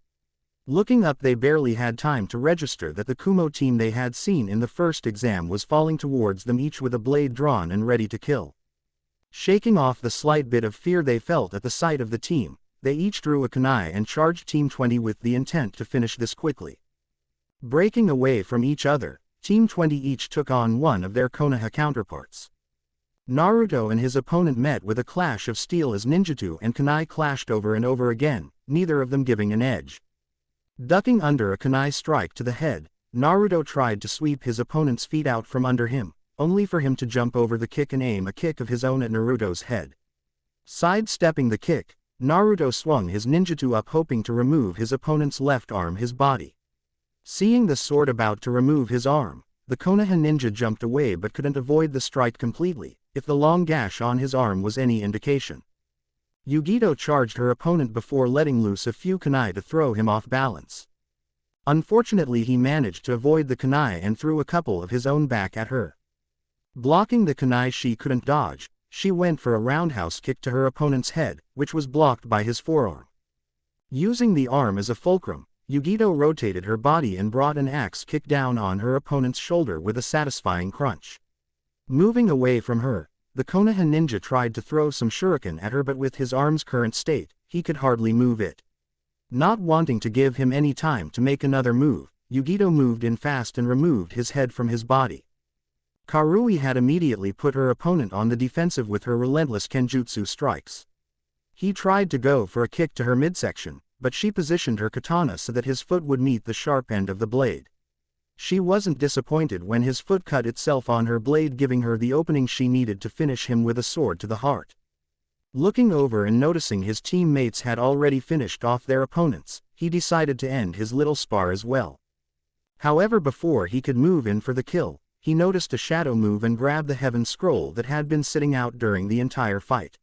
Looking up, they barely had time to register that the Kumo team they had seen in the first exam was falling towards them, each with a blade drawn and ready to kill. Shaking off the slight bit of fear they felt at the sight of the team, they each drew a kunai and charged Team 20 with the intent to finish this quickly. Breaking away from each other, Team 20 each took on one of their Konoha counterparts. Naruto and his opponent met with a clash of steel as ninjutsu and kunai clashed over and over again, neither of them giving an edge. Ducking under a kunai strike to the head, Naruto tried to sweep his opponent's feet out from under him, only for him to jump over the kick and aim a kick of his own at Naruto's head. Sidestepping the kick, Naruto swung his ninjutsu up hoping to remove his opponent's left arm his body. Seeing the sword about to remove his arm, the Konoha ninja jumped away but couldn't avoid the strike completely, if the long gash on his arm was any indication. Yugito charged her opponent before letting loose a few kunai to throw him off balance. Unfortunately he managed to avoid the kunai and threw a couple of his own back at her. Blocking the kunai she couldn't dodge, she went for a roundhouse kick to her opponent's head, which was blocked by his forearm. Using the arm as a fulcrum, Yugito rotated her body and brought an axe kick down on her opponent's shoulder with a satisfying crunch. Moving away from her, the Konoha ninja tried to throw some shuriken at her, but with his arm's current state, he could hardly move it. Not wanting to give him any time to make another move, Yugito moved in fast and removed his head from his body. Karui had immediately put her opponent on the defensive with her relentless kenjutsu strikes. He tried to go for a kick to her midsection, but she positioned her katana so that his foot would meet the sharp end of the blade. She wasn't disappointed when his foot cut itself on her blade, giving her the opening she needed to finish him with a sword to the heart. Looking over and noticing his teammates had already finished off their opponents, he decided to end his little spar as well. However, before he could move in for the kill, he noticed a shadow move and grabbed the heaven scroll that had been sitting out during the entire fight.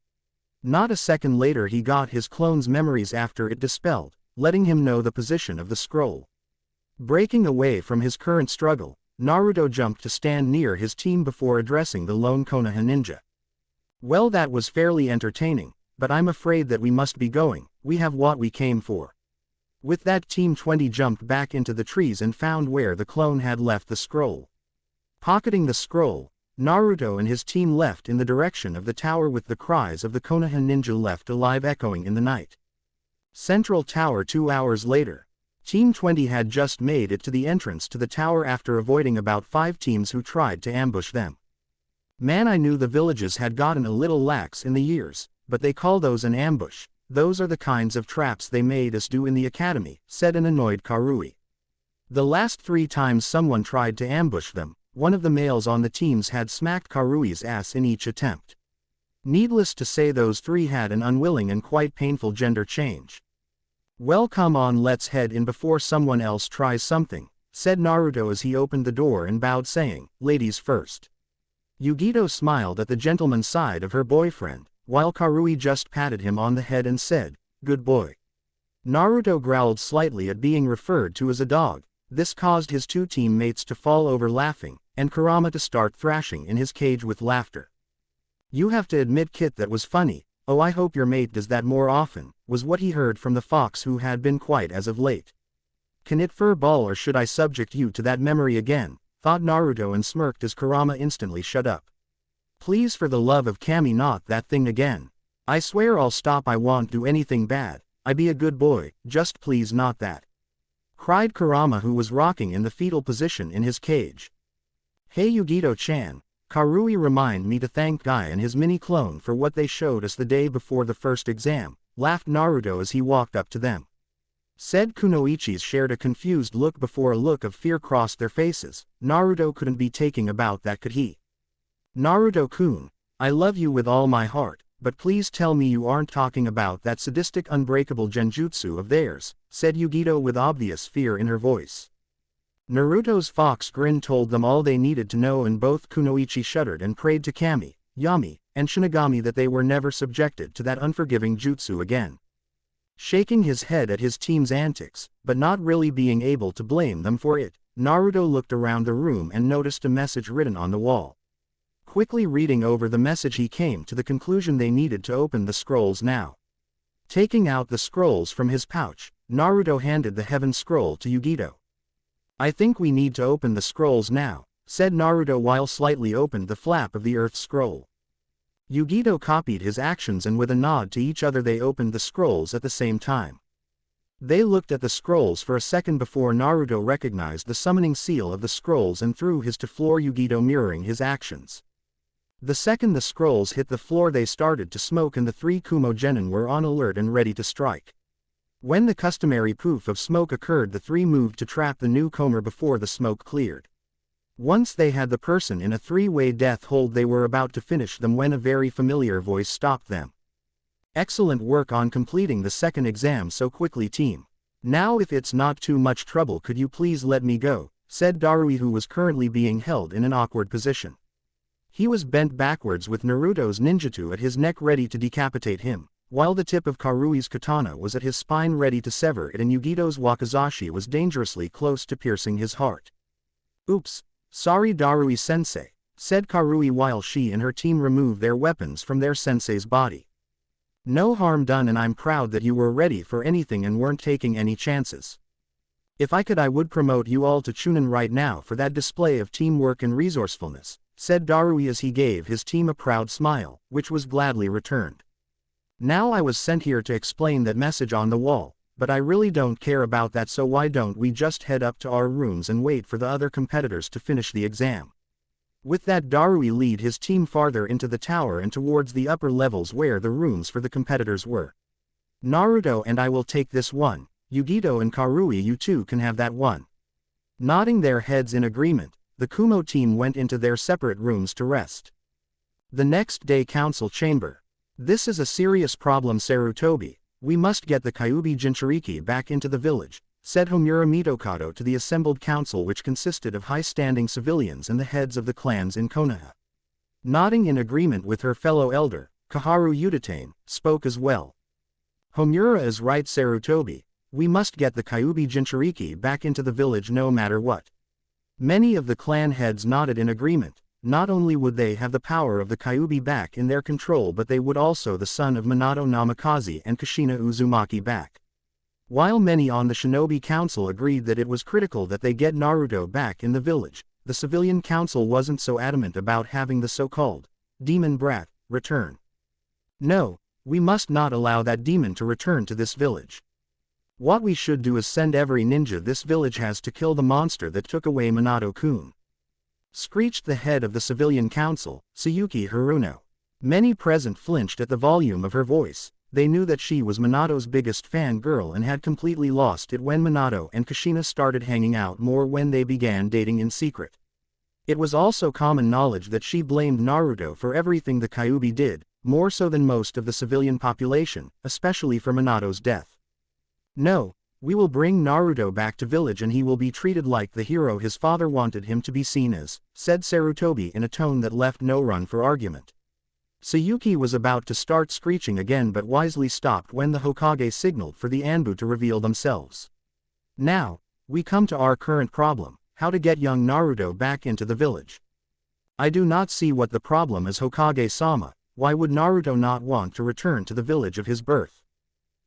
Not a second later he got his clone's memories after it dispelled, letting him know the position of the scroll. Breaking away from his current struggle, Naruto jumped to stand near his team before addressing the lone Konoha ninja. Well, that was fairly entertaining, but I'm afraid that we must be going. We have what we came for. With that, Team 20 jumped back into the trees and found where the clone had left the scroll. Pocketing the scroll, Naruto and his team left in the direction of the tower with the cries of the Konoha ninja left alive echoing in the night. Central Tower. 2 hours later, Team 20 had just made it to the entrance to the tower after avoiding about 5 teams who tried to ambush them. Man, I knew the villages had gotten a little lax in the years, but they call those an ambush. Those are the kinds of traps they made us do in the academy, said an annoyed Karui. The last 3 times someone tried to ambush them, one of the males on the teams had smacked Karui's ass in each attempt. Needless to say, those 3 had an unwilling and quite painful gender change. Well, come on, let's head in before someone else tries something, said Naruto as he opened the door and bowed, saying, ladies first. Yugito smiled at the gentleman's side of her boyfriend, while Karui just patted him on the head and said, good boy. Naruto growled slightly at being referred to as a dog. This caused his 2 teammates to fall over laughing, and Kurama to start thrashing in his cage with laughter. You have to admit, Kit, that was funny. Oh, I hope your mate does that more often, was what he heard from the fox, who had been quiet as of late. Can it furball, or should I subject you to that memory again? Thought Naruto and smirked as Kurama instantly shut up. Please, for the love of Kami, not that thing again. I swear I'll stop. I won't do anything bad. I be a good boy, just please not that. Cried Kurama, who was rocking in the fetal position in his cage. Hey Yugito-chan, Karui remind me to thank Guy and his mini-clone for what they showed us the day before the first exam, laughed Naruto as he walked up to them. Said Kunoichis shared a confused look before a look of fear crossed their faces. Naruto couldn't be taking about that, could he? Naruto-kun, I love you with all my heart, but please tell me you aren't talking about that sadistic unbreakable genjutsu of theirs, said Yugito with obvious fear in her voice. Naruto's fox grin told them all they needed to know, and both Kunoichi shuddered and prayed to Kami, Yami, and Shinigami that they were never subjected to that unforgiving jutsu again. Shaking his head at his team's antics, but not really being able to blame them for it, Naruto looked around the room and noticed a message written on the wall. Quickly reading over the message, he came to the conclusion they needed to open the scrolls now. Taking out the scrolls from his pouch, Naruto handed the heaven scroll to Yugito. I think we need to open the scrolls now, said Naruto while slightly opened the flap of the earth scroll. Yugito copied his actions, and with a nod to each other they opened the scrolls at the same time. They looked at the scrolls for a second before Naruto recognized the summoning seal of the scrolls and threw his to floor, Yugito mirroring his actions. The second the scrolls hit the floor they started to smoke, and the 3 Kumo genin were on alert and ready to strike. When the customary poof of smoke occurred, the 3 moved to trap the newcomer before the smoke cleared. Once they had the person in a three-way death hold, they were about to finish them when a very familiar voice stopped them. Excellent work on completing the second exam so quickly, team. Now if it's not too much trouble, could you please let me go, said Darui, who was currently being held in an awkward position. He was bent backwards with Naruto's ninjutsu at his neck ready to decapitate him, while the tip of Karui's katana was at his spine ready to sever it, and Yugito's wakizashi was dangerously close to piercing his heart. Oops, sorry Darui-sensei, said Karui while she and her team removed their weapons from their sensei's body. No harm done, and I'm proud that you were ready for anything and weren't taking any chances. If I could, I would promote you all to Chunin right now for that display of teamwork and resourcefulness, said Darui as he gave his team a proud smile, which was gladly returned. Now I was sent here to explain that message on the wall, but I really don't care about that, so why don't we just head up to our rooms and wait for the other competitors to finish the exam? With that, Darui lead his team farther into the tower and towards the upper levels where the rooms for the competitors were. Naruto and I will take this one, Yugito and Karui, you two can have that one. Nodding their heads in agreement, the Kumo team went into their separate rooms to rest. The next day, council chamber. This is a serious problem, Sarutobi. We must get the Kyuubi Jinchuriki back into the village, said Homura Mitokado to the assembled council, which consisted of high-standing civilians and the heads of the clans in Konoha. Nodding in agreement with her fellow elder, Kaharu Udatane, spoke as well. Homura is right, Sarutobi. We must get the Kyuubi Jinchuriki back into the village no matter what. Many of the clan heads nodded in agreement. Not only would they have the power of the Kyuubi back in their control, but they would also the son of Minato Namikaze and Kushina Uzumaki back. While many on the Shinobi Council agreed that it was critical that they get Naruto back in the village, the Civilian Council wasn't so adamant about having the so-called demon brat return. No, we must not allow that demon to return to this village. What we should do is send every ninja this village has to kill the monster that took away Minato-kun. Screeched the head of the Civilian Council, Tsuyuki Haruno. Many present flinched at the volume of her voice. They knew that she was Minato's biggest fan girl and had completely lost it when Minato and Kushina started hanging out more, when they began dating in secret. It was also common knowledge that she blamed Naruto for everything the Kyuubi did, more so than most of the civilian population, especially for Minato's death. No, we will bring Naruto back to village and he will be treated like the hero his father wanted him to be seen as, said Sarutobi in a tone that left no room for argument. Tsuyuki was about to start screeching again, but wisely stopped when the Hokage signaled for the Anbu to reveal themselves. Now, we come to our current problem, how to get young Naruto back into the village. I do not see what the problem is, Hokage-sama. Why would Naruto not want to return to the village of his birth?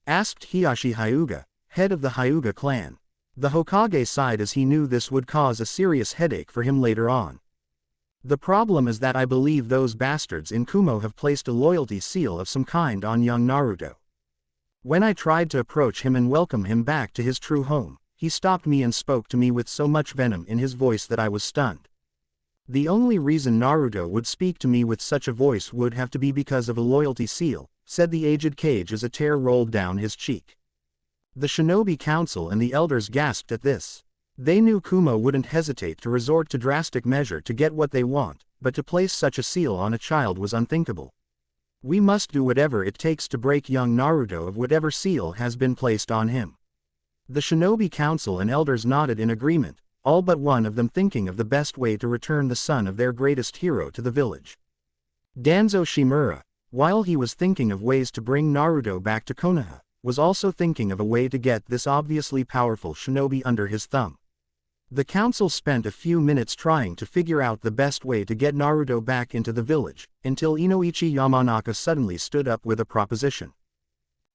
Asked Hiyashi Hyuga, head of the Hyuga clan. The Hokage sighed as he knew this would cause a serious headache for him later on. The problem is that I believe those bastards in Kumo have placed a loyalty seal of some kind on young Naruto. When I tried to approach him and welcome him back to his true home, he stopped me and spoke to me with so much venom in his voice that I was stunned. The only reason Naruto would speak to me with such a voice would have to be because of a loyalty seal, said the aged Kage as a tear rolled down his cheek. The Shinobi Council and the elders gasped at this. They knew Kumo wouldn't hesitate to resort to drastic measure to get what they want, but to place such a seal on a child was unthinkable. We must do whatever it takes to break young Naruto of whatever seal has been placed on him. The Shinobi Council and elders nodded in agreement, all but one of them thinking of the best way to return the son of their greatest hero to the village. Danzo Shimura, while he was thinking of ways to bring Naruto back to Konoha, was also thinking of a way to get this obviously powerful shinobi under his thumb. The council spent a few minutes trying to figure out the best way to get Naruto back into the village, until Inoichi Yamanaka suddenly stood up with a proposition.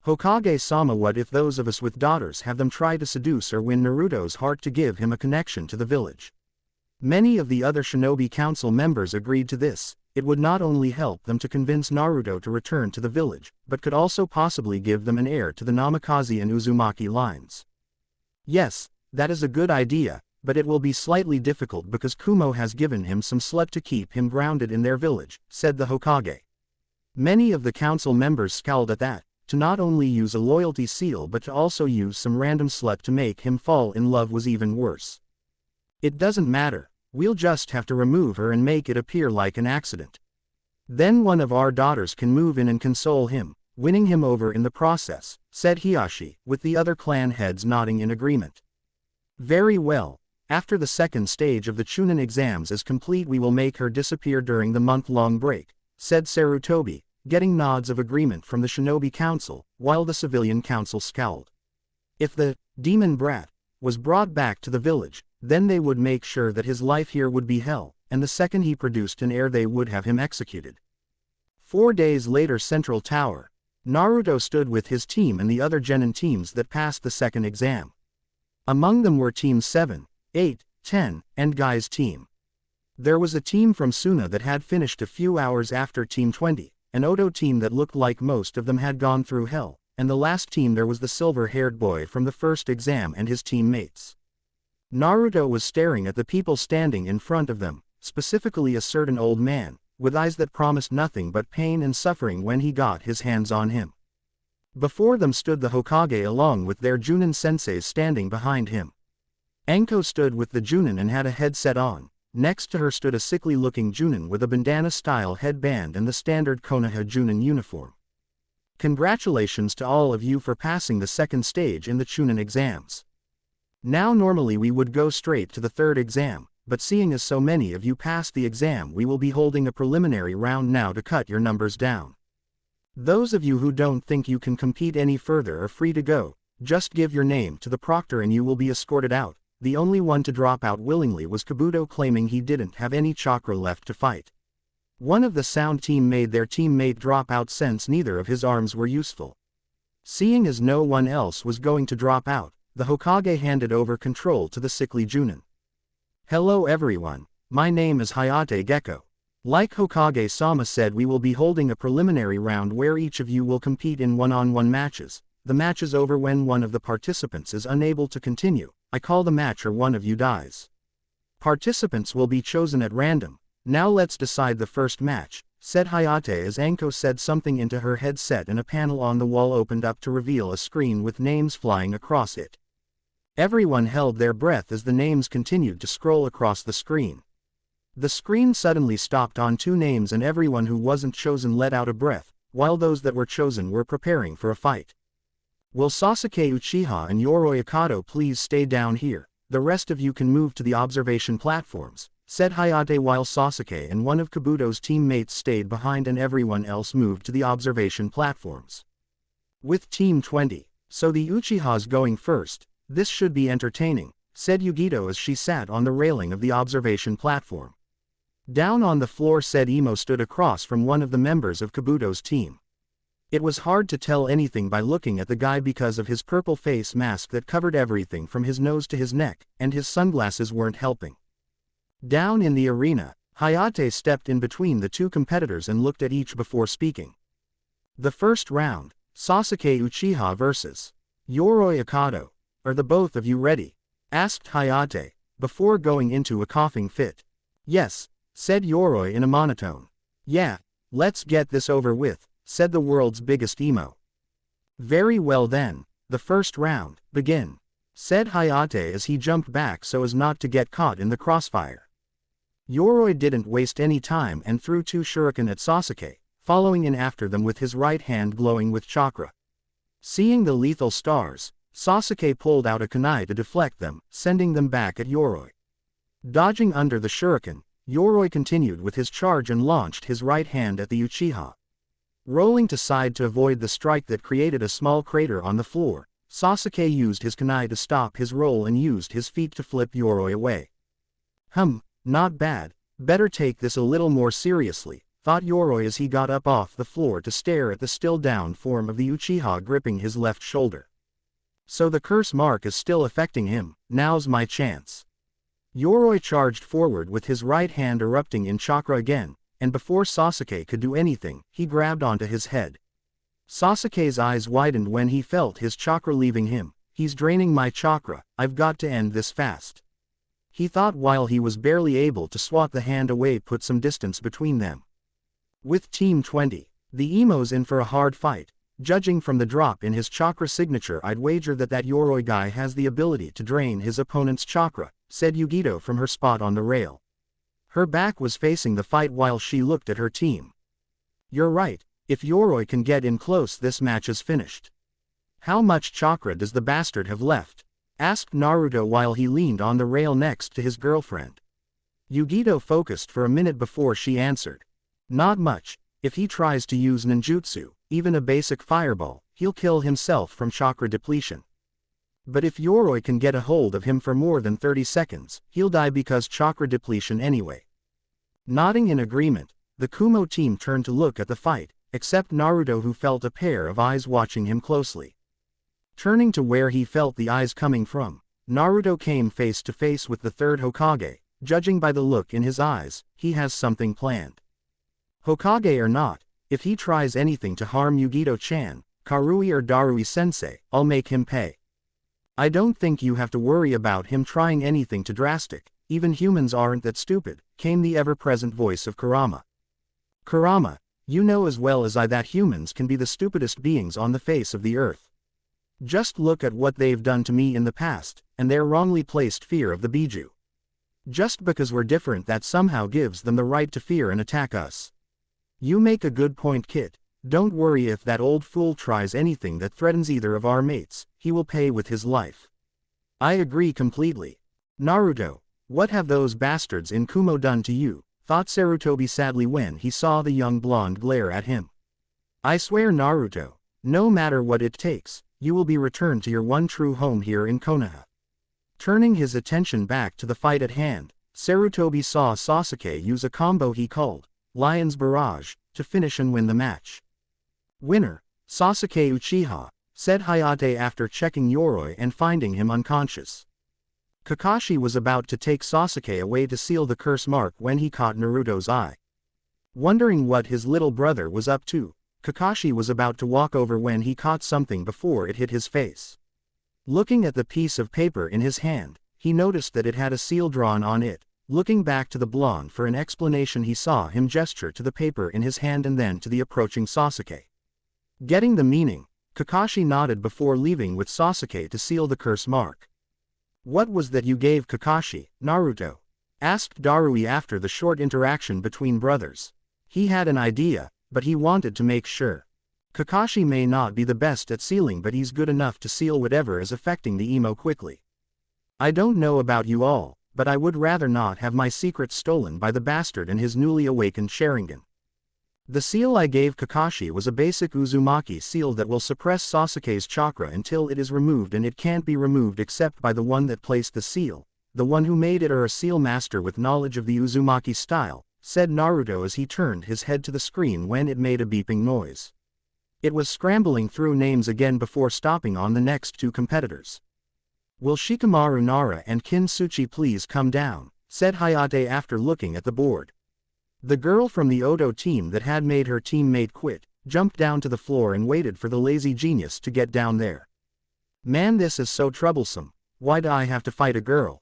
Hokage-sama, what if those of us with daughters have them try to seduce or win Naruto's heart to give him a connection to the village? Many of the other shinobi council members agreed to this. It would not only help them to convince Naruto to return to the village, but could also possibly give them an heir to the Namikaze and Uzumaki lines. Yes, that is a good idea, but it will be slightly difficult because Kumo has given him some slut to keep him grounded in their village, said the Hokage. Many of the council members scowled at that, to not only use a loyalty seal but to also use some random slut to make him fall in love was even worse. It doesn't matter, We'll just have to remove her and make it appear like an accident. Then one of our daughters can move in and console him, winning him over in the process, said Hiyashi, with the other clan heads nodding in agreement. Very well. After the second stage of the Chunin exams is complete we will make her disappear during the month-long break, said Sarutobi, getting nods of agreement from the Shinobi Council, while the Civilian Council scowled. If the demon brat was brought back to the village, then they would make sure that his life here would be hell, and the second he produced an heir they would have him executed. 4 days later, Central Tower. Naruto stood with his team and the other genin teams that passed the second exam. Among them were Teams 7, 8, 10, and Guy's team. There was a team from Suna that had finished a few hours after Team 20, an Oto team that looked like most of them had gone through hell, and the last team there was the silver-haired boy from the first exam and his teammates. Naruto was staring at the people standing in front of them, specifically a certain old man, with eyes that promised nothing but pain and suffering when he got his hands on him. Before them stood the Hokage along with their Junin senseis standing behind him. Anko stood with the Junin and had a headset on. Next to her stood a sickly-looking Junin with a bandana-style headband and the standard Konoha Junin uniform. Congratulations to all of you for passing the second stage in the Chunin exams. Now normally we would go straight to the third exam, but seeing as so many of you passed the exam we will be holding a preliminary round now to cut your numbers down. Those of you who don't think you can compete any further are free to go, just give your name to the proctor and you will be escorted out. The only one to drop out willingly was Kabuto, claiming he didn't have any chakra left to fight. One of the sound team made their teammate drop out since neither of his arms were useful. Seeing as no one else was going to drop out, the Hokage handed over control to the sickly Junin. Hello everyone, my name is Hayate Gecko. Like Hokage-sama said, we will be holding a preliminary round where each of you will compete in one-on-one matches. The match is over when one of the participants is unable to continue. I call the match or one of you dies. Participants will be chosen at random. Now let's decide the first match, said Hayate as Anko said something into her headset and a panel on the wall opened up to reveal a screen with names flying across it. Everyone held their breath as the names continued to scroll across the screen. The screen suddenly stopped on 2 names and everyone who wasn't chosen let out a breath, while those that were chosen were preparing for a fight. Will Sasuke Uchiha and Yoroi Akato please stay down here? The rest of you can move to the observation platforms, said Hayate while Sasuke and one of Kabuto's teammates stayed behind and everyone else moved to the observation platforms. With Team 20, so the Uchihas going first. This should be entertaining, said Yugito as she sat on the railing of the observation platform. Down on the floor, said Imo stood across from one of the members of Kabuto's team. It was hard to tell anything by looking at the guy because of his purple face mask that covered everything from his nose to his neck, and his sunglasses weren't helping. Down in the arena, Hayate stepped in between the 2 competitors and looked at each before speaking. The first round, Sasuke Uchiha vs. Yoroi Akato. Are the both of you ready? Asked Hayate, before going into a coughing fit. Yes, said Yoroi in a monotone. Yeah, let's get this over with, said the world's biggest emo. Very well then, the first round, begin, said Hayate as he jumped back so as not to get caught in the crossfire. Yoroi didn't waste any time and threw 2 shuriken at Sasuke, following in after them with his right hand glowing with chakra. Seeing the lethal stars, Sasuke pulled out a kunai to deflect them, sending them back at Yoroi. Dodging under the shuriken, Yoroi continued with his charge and launched his right hand at the Uchiha. Rolling to side to avoid the strike that created a small crater on the floor, Sasuke used his kunai to stop his roll and used his feet to flip Yoroi away. Not bad, better take this a little more seriously, thought Yoroi as he got up off the floor to stare at the still down form of the Uchiha gripping his left shoulder. So the curse mark is still affecting him, now's my chance. Yoroi charged forward with his right hand erupting in chakra again, and before Sasuke could do anything, he grabbed onto his head. Sasuke's eyes widened when he felt his chakra leaving him. He's draining my chakra, I've got to end this fast. He thought while he was barely able to swat the hand away, put some distance between them. With Team 20, the emo's in for a hard fight. Judging from the drop in his chakra signature, I'd wager that Yoroi guy has the ability to drain his opponent's chakra, said Yugito from her spot on the rail. Her back was facing the fight while she looked at her team. You're right, if Yoroi can get in close this match is finished. How much chakra does the bastard have left? Asked Naruto while he leaned on the rail next to his girlfriend. Yugito focused for a minute before she answered. Not much. If he tries to use ninjutsu, even a basic fireball, he'll kill himself from chakra depletion. But if Yoroi can get a hold of him for more than 30 seconds, he'll die because chakra depletion anyway. Nodding in agreement, the Kumo team turned to look at the fight, except Naruto who felt a pair of eyes watching him closely. Turning to where he felt the eyes coming from, Naruto came face to face with the third Hokage. Judging by the look in his eyes, he has something planned. Hokage or not, if he tries anything to harm Yugito-chan, Karui or Darui-sensei, I'll make him pay. I don't think you have to worry about him trying anything too drastic, even humans aren't that stupid, came the ever-present voice of Kurama. Kurama, you know as well as I that humans can be the stupidest beings on the face of the earth. Just look at what they've done to me in the past, and their wrongly placed fear of the Biju. Just because we're different that somehow gives them the right to fear and attack us. You make a good point, kid. Don't worry if that old fool tries anything that threatens either of our mates, he will pay with his life. I agree completely. Naruto, what have those bastards in Kumo done to you? Thought Sarutobi sadly when he saw the young blonde glare at him. I swear Naruto, no matter what it takes, you will be returned to your one true home here in Konoha. Turning his attention back to the fight at hand, Sarutobi saw Sasuke use a combo he called Lion's Barrage to finish and win the match. Winner, Sasuke Uchiha, said Hayate after checking Yoroi and finding him unconscious. Kakashi was about to take Sasuke away to seal the curse mark when he caught Naruto's eye. Wondering what his little brother was up to, Kakashi was about to walk over when he caught something before it hit his face. Looking at the piece of paper in his hand, he noticed that it had a seal drawn on it. Looking back to the blonde for an explanation, he saw him gesture to the paper in his hand and then to the approaching Sasuke. Getting the meaning, Kakashi nodded before leaving with Sasuke to seal the curse mark. What was that you gave Kakashi, Naruto? Asked Darui after the short interaction between brothers. He had an idea, but he wanted to make sure. Kakashi may not be the best at sealing, but he's good enough to seal whatever is affecting the emo quickly. I don't know about you all, but I would rather not have my secret stolen by the bastard and his newly awakened Sharingan. The seal I gave Kakashi was a basic Uzumaki seal that will suppress Sasuke's chakra until it is removed, and it can't be removed except by the one that placed the seal, the one who made it, or a seal master with knowledge of the Uzumaki style, said Naruto as he turned his head to the screen when it made a beeping noise. It was scrambling through names again before stopping on the next two competitors. Will Shikamaru Nara and Kintsuchi please come down, said Hayate after looking at the board. The girl from the Odo team that had made her teammate quit, jumped down to the floor and waited for the lazy genius to get down there. Man, this is so troublesome, why do I have to fight a girl?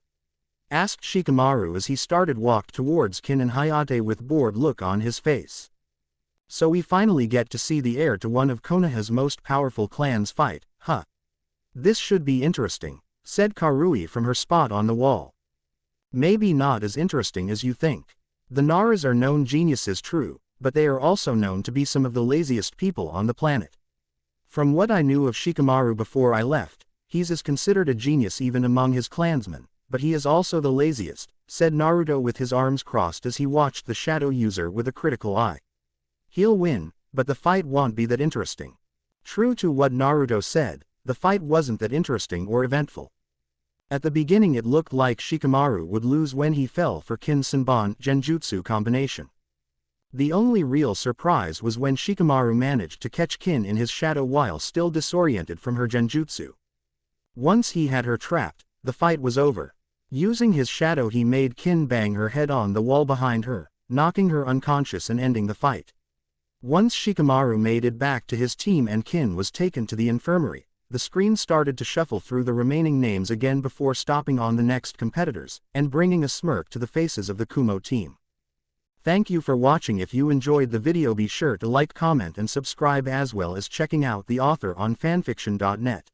Asked Shikamaru as he started walk towards Kin and Hayate with bored look on his face. So we finally get to see the heir to one of Konoha's most powerful clans fight, huh? This should be interesting, said Karui from her spot on the wall. Maybe not as interesting as you think. The Naras are known geniuses, true, but they are also known to be some of the laziest people on the planet. From what I knew of Shikamaru before I left, he's considered a genius even among his clansmen, but he is also the laziest, said Naruto with his arms crossed as he watched the shadow user with a critical eye. He'll win, but the fight won't be that interesting. True to what Naruto said, the fight wasn't that interesting or eventful. At the beginning it looked like Shikamaru would lose when he fell for Kin Senbon Genjutsu combination. The only real surprise was when Shikamaru managed to catch Kin in his shadow while still disoriented from her Genjutsu. Once he had her trapped, the fight was over. Using his shadow he made Kin bang her head on the wall behind her, knocking her unconscious and ending the fight. Once Shikamaru made it back to his team and Kin was taken to the infirmary, the screen started to shuffle through the remaining names again before stopping on the next competitors, and bringing a smirk to the faces of the Kumo team. Thank you for watching. If you enjoyed the video, be sure to like, comment and subscribe, as well as checking out the author on fanfiction.net.